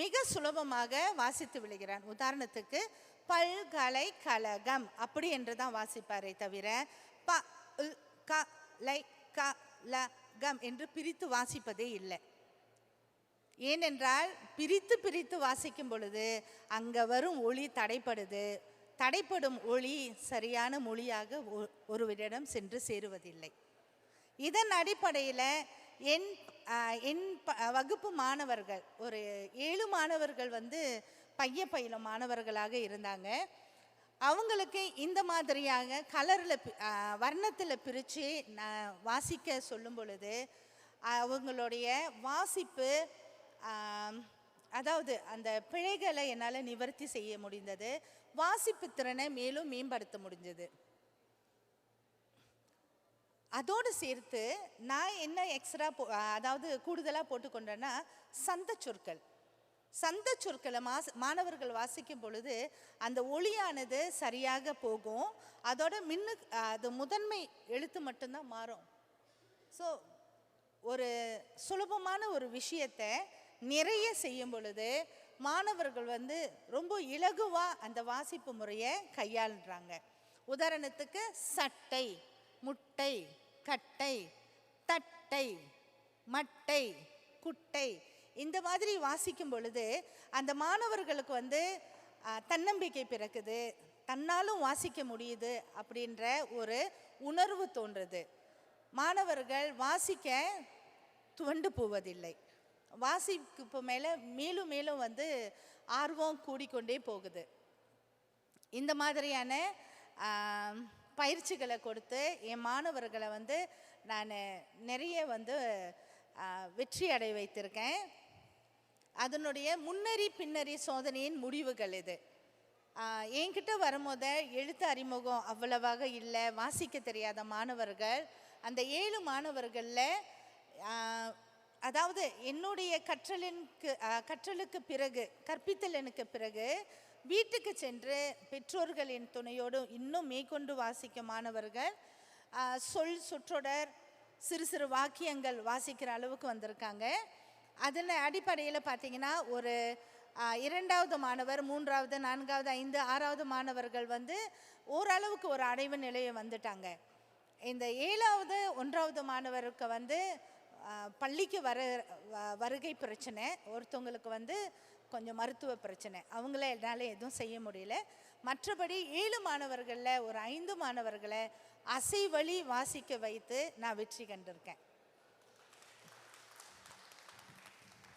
மிக சுலபமாக வாசித்து விடுகிறான். உதாரணத்துக்கு பல்கலைக்கழகம் அப்படி என்று தான் வாசிப்பாரே தவிர ப க லை க ல கம் என்று பிரித்து வாசிப்பதே இல்லை. ஏனென்றால் பிரித்து பிரித்து வாசிக்கும் பொழுது அங்கே வரும் ஒளி தடைப்படுது. தடைப்படும் ஒளி சரியான மொழியாக ஒருவரிடம் சென்று சேருவதில்லை. இதன் அடிப்படையில் என் வகுப்பு மாணவர்கள் ஒரு 7 மாணவர்கள் வந்து பயிலும் மாணவர்களாக இருந்தாங்க. அவங்களுக்கு இந்த மாதிரியாக கலரில் வர்ணத்தில் பிரித்து வாசிக்க சொல்லும் பொழுது அவங்களுடைய வாசிப்பு, அதாவது அந்த பிழைகளை என்னால் நிவர்த்தி செய்ய முடிந்தது. வாசிப்பு திறனை மேலும் மேம்படுத்த முடிஞ்சது. அதோடு சேர்த்து நான் என்ன எக்ஸ்ட்ரா அதாவது கூடுதலாக போட்டுக்கொண்டேன்னா சந்த சொற்களை மாணவர்கள் வாசிக்கும் பொழுது அந்த ஒளியானது சரியாக போகும். அதோட அது முதன்மை எழுத்து மட்டும்தான் மாறும். ஸோ ஒரு சுலபமான ஒரு விஷயத்தை நிறைய செய்யும் பொழுது மாணவர்கள் வந்து ரொம்ப இலகுவாக அந்த வாசிப்பு முறையை கையாளுறாங்க. உதாரணத்துக்கு சட்டை, முட்டை, கட்டை, தட்டை, மட்டை, குட்டை இந்த மாதிரி வாசிக்கும் பொழுது அந்த மாணவர்களுக்கு வந்து தன்னம்பிக்கை பிறக்குது, தன்னாலும் வாசிக்க முடியுது அப்படின்ற ஒரு உணர்வு தோன்றுது. மாணவர்கள் வாசிக்க துவண்டு போவதில்லை. வாசிப்பு மேலே மேலும் மேலும் வந்து ஆர்வம் கூடிக்கொண்டே போகுது. இந்த மாதிரியான பயிற்சிகளை கொடுத்து என் மாணவர்களை வந்து நான் நிறைய வந்து வெற்றி அடைய வைத்திருக்கேன். அதனுடைய முன்னறி பின்னறி சோதனையின் முடிவுகள் இது. என்கிட்ட வரும்போது எழுத்து அறிமுகம் அவ்வளவாக இல்லை, வாசிக்க தெரியாத மாணவர்கள். அந்த 7 மாணவர்களில் அதாவது என்னுடைய கற்றலுக்கு பிறகு, கற்பித்தலுக்கு பிறகு வீட்டுக்கு சென்று பெற்றோர்களின் துணையோடு இன்னும் மேற்கொண்டு வாசிக்கும் மாணவர்கள் சொற்றொடர், சிறு சிறு வாக்கியங்கள் வாசிக்கிற அளவுக்கு வந்திருக்காங்க. அதன் அடிப்படையில் பார்த்தீங்கன்னா ஒரு 2வது மாணவர், 3வது, 4வது, 5, 6வது மாணவர்கள் வந்து ஓரளவுக்கு ஒரு அடைவு நிலையை வந்துட்டாங்க. இந்த 7வது 1வது மாணவருக்கு வந்து பள்ளிக்கு வருகை பிரச்சனை, ஒருத்தவங்களுக்கு வந்து கொஞ்சம் மருத்துவ பிரச்சனை, அவங்கள என்னால் எதுவும் செய்ய முடியல. மற்றபடி 7 மாணவர்களில் ஒரு 5 மாணவர்களை அசைவழி வாசிக்க வைத்து நான் வெற்றி கண்டிருக்கேன்.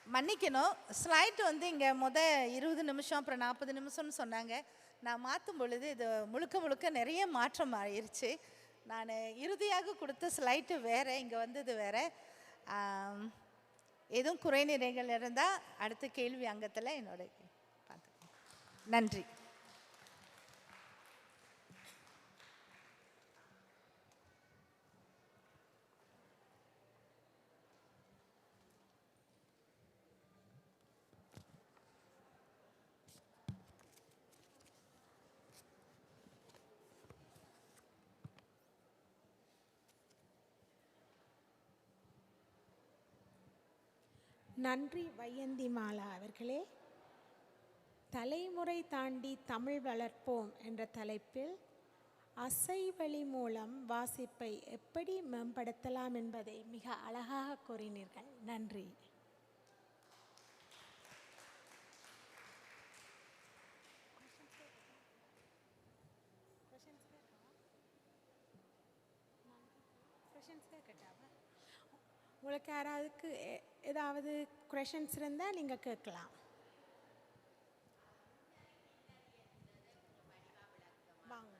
மன்னிக்கணும், ஸ்லைட் வந்து இங்கே 20 நிமிஷம் அப்புறம் 40 நிமிஷம்னு சொன்னாங்க. நான் மாற்றும் பொழுது இது முழுக்க முழுக்க நிறைய மாற்றம் ஆயிடுச்சு. நான் இறுதியாக கொடுத்த ஸ்லைட்டு வேறு, இங்கே வந்தது வேறு. எதுவும் குறைநிறைகள் இருந்தால் அடுத்த கேள்வி அங்கத்தில் என்னோட பார்த்துக்கோங்க. நன்றி. நன்றி வையந்தி மாலா அவர்களே. தலைமுறை தாண்டி தமிழ் வளர்ப்போம் என்ற தலைப்பில் அசைவழி மூலம் வாசிப்பை எப்படி மேம்படுத்தலாம் என்பதை மிக அழகாக கூறினீர்கள். நன்றி. உங்களுக்கு யாராவதுக்கு ஏதாவது கொஷின்ஸ் இருந்தால் நீங்கள் கேட்கலாம். வாங்க.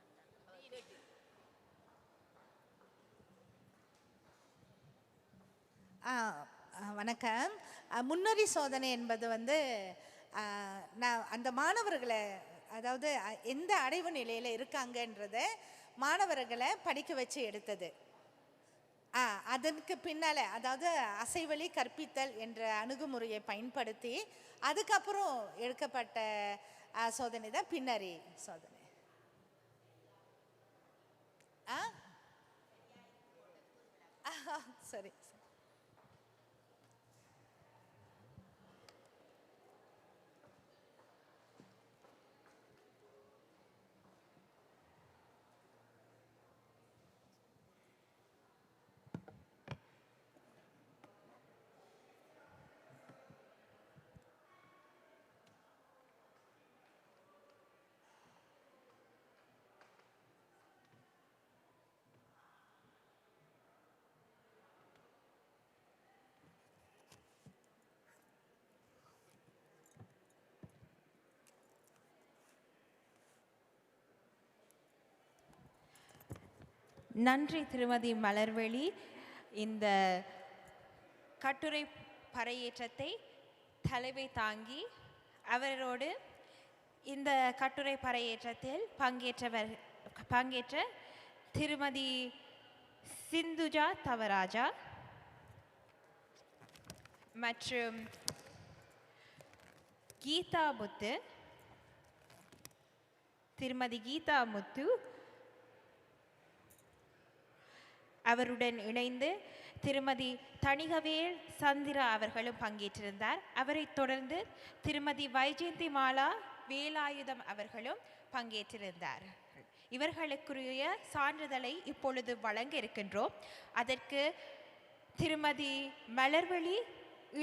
வணக்கம். முன்னறி சோதனை என்பது நான் அந்த மாணவர்களை, அதாவது எந்த அடைவு நிலையில் இருக்காங்கன்றத மாணவர்களை படிக்க வச்சு எடுத்தது. அதற்கு பின்னால், அதாவது அசைவழி கற்பித்தல் என்ற அணுகுமுறையை பயன்படுத்தி அதுக்கப்புறம் எடுக்கப்பட்ட சோதனை தான் பின்னறி சோதனை. சரி. நன்றி திருமதி மலர்வெளி. இந்த கட்டுரை பறையேற்றத்தை தலைமை தாங்கி அவரோடு இந்த கட்டுரை பறையேற்றத்தில் பங்கேற்ற திருமதி சிந்துஜா தவராஜா மற்றும் கீதா முத்து, திருமதி கீதா முத்து அவருடன் இணைந்து திருமதி தணிகவேல் சந்திரா அவர்களும் பங்கேற்றிருந்தார். அவரைத் தொடர்ந்து திருமதி வைஜெயந்தி மாலா வேலாயுதம் அவர்களும் பங்கேற்றிருந்தார். இவர்களுக்குரிய சான்றிதழை இப்பொழுது வழங்க இருக்கின்றோம். அதற்கு திருமதி மலர்வெளி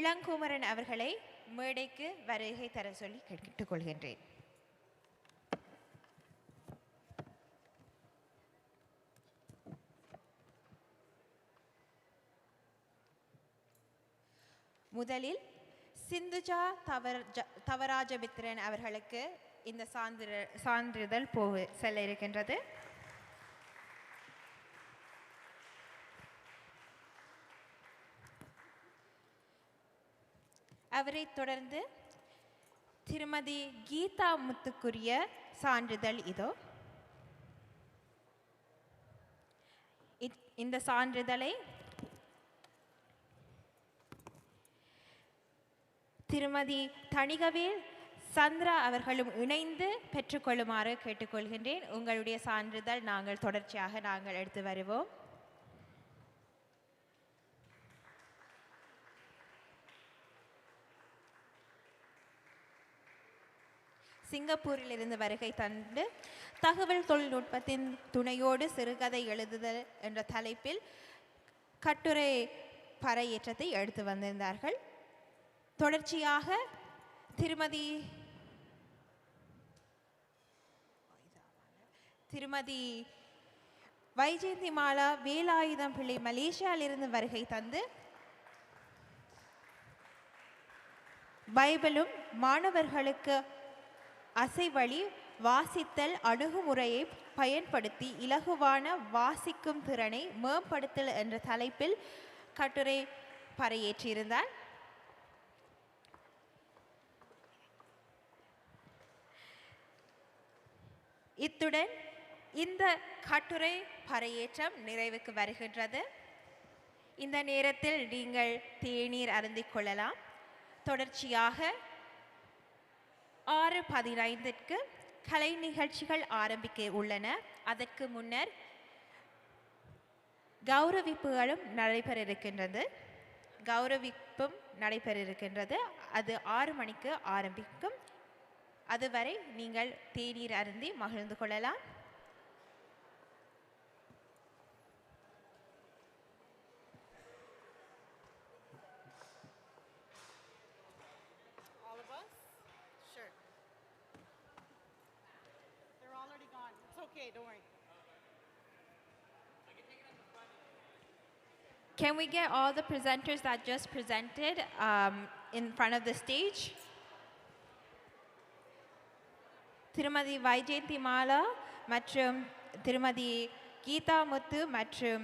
இளங்குமரன் அவர்களை மேடைக்கு வருகை தர சொல்லி கேட்டுக்கொள்கின்றேன். முதலில் சிந்துஜா தவராஜமித்ரன் அவர்களுக்கு இந்த சான்றிதழ் செல்ல இருக்கின்றது. அவரைத் தொடர்ந்து திருமதி கீதா முத்துக்குரிய சான்றிதழ் இதோ. இந்த சான்றிதழை திருமதி தணிகவேல் சந்திரா அவர்களும் இணைந்து பெற்றுக்கொள்ளுமாறு கேட்டுக்கொள்கின்றேன். உங்களுடைய சான்றிதழ் தொடர்ச்சியாக நாங்கள் எடுத்து வருவோம். சிங்கப்பூரில் இருந்து வருகை தந்து தகவல் தொழில்நுட்பத்தின் துணையோடு சிறுகதை எழுதுதல் என்ற தலைப்பில் கட்டுரை பறையேற்றத்தை எடுத்து வந்திருந்தார்கள். தொடர்ச்சியாக திருமதி வைஜெயந்தி மாலா வேலாயுதம் பிள்ளை மலேசியாவிலிருந்து வருகை தந்து பைபிளும் மாணவர்களுக்கு அசைவழி வாசித்தல் அணுகுமுறையை பயன்படுத்தி இலகுவான வாசிக்கும் திறனை மேம்படுத்தல் என்ற தலைப்பில் கட்டுரை பறையேற்றியிருந்தார். இத்துடன் இந்த கட்டுரை பறையேற்றம் நிறைவுக்கு வருகின்றது. இந்த நேரத்தில் நீங்கள் தேநீர் அருந்திக் கொள்ளலாம். தொடர்ச்சியாக 6:15 கலை நிகழ்ச்சிகள் ஆரம்பிக்க உள்ளன. அதற்கு முன்னர் கௌரவிப்புகளும் நடைபெற இருக்கின்றது. அது 6 மணிக்கு ஆரம்பிக்கும். அதுவரை நீங்கள் தேநீர் அருந்தி மகிழ்ந்து கொள்ளலாம். Okay, don't worry. Can we get all the presenters that just presented in front of the stage? திருமதி வைஜெயந்தி மாலா மற்றும் திருமதி கீதா முத்து மற்றும்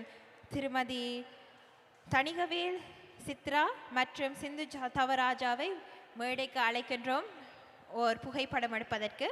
திருமதி தணிகவேல் சித்ரா மற்றும் சிந்து தவராஜாவை மேடைக்கு அழைக்கின்றோம் ஒரு புகைப்படம் எடுப்பதற்கு.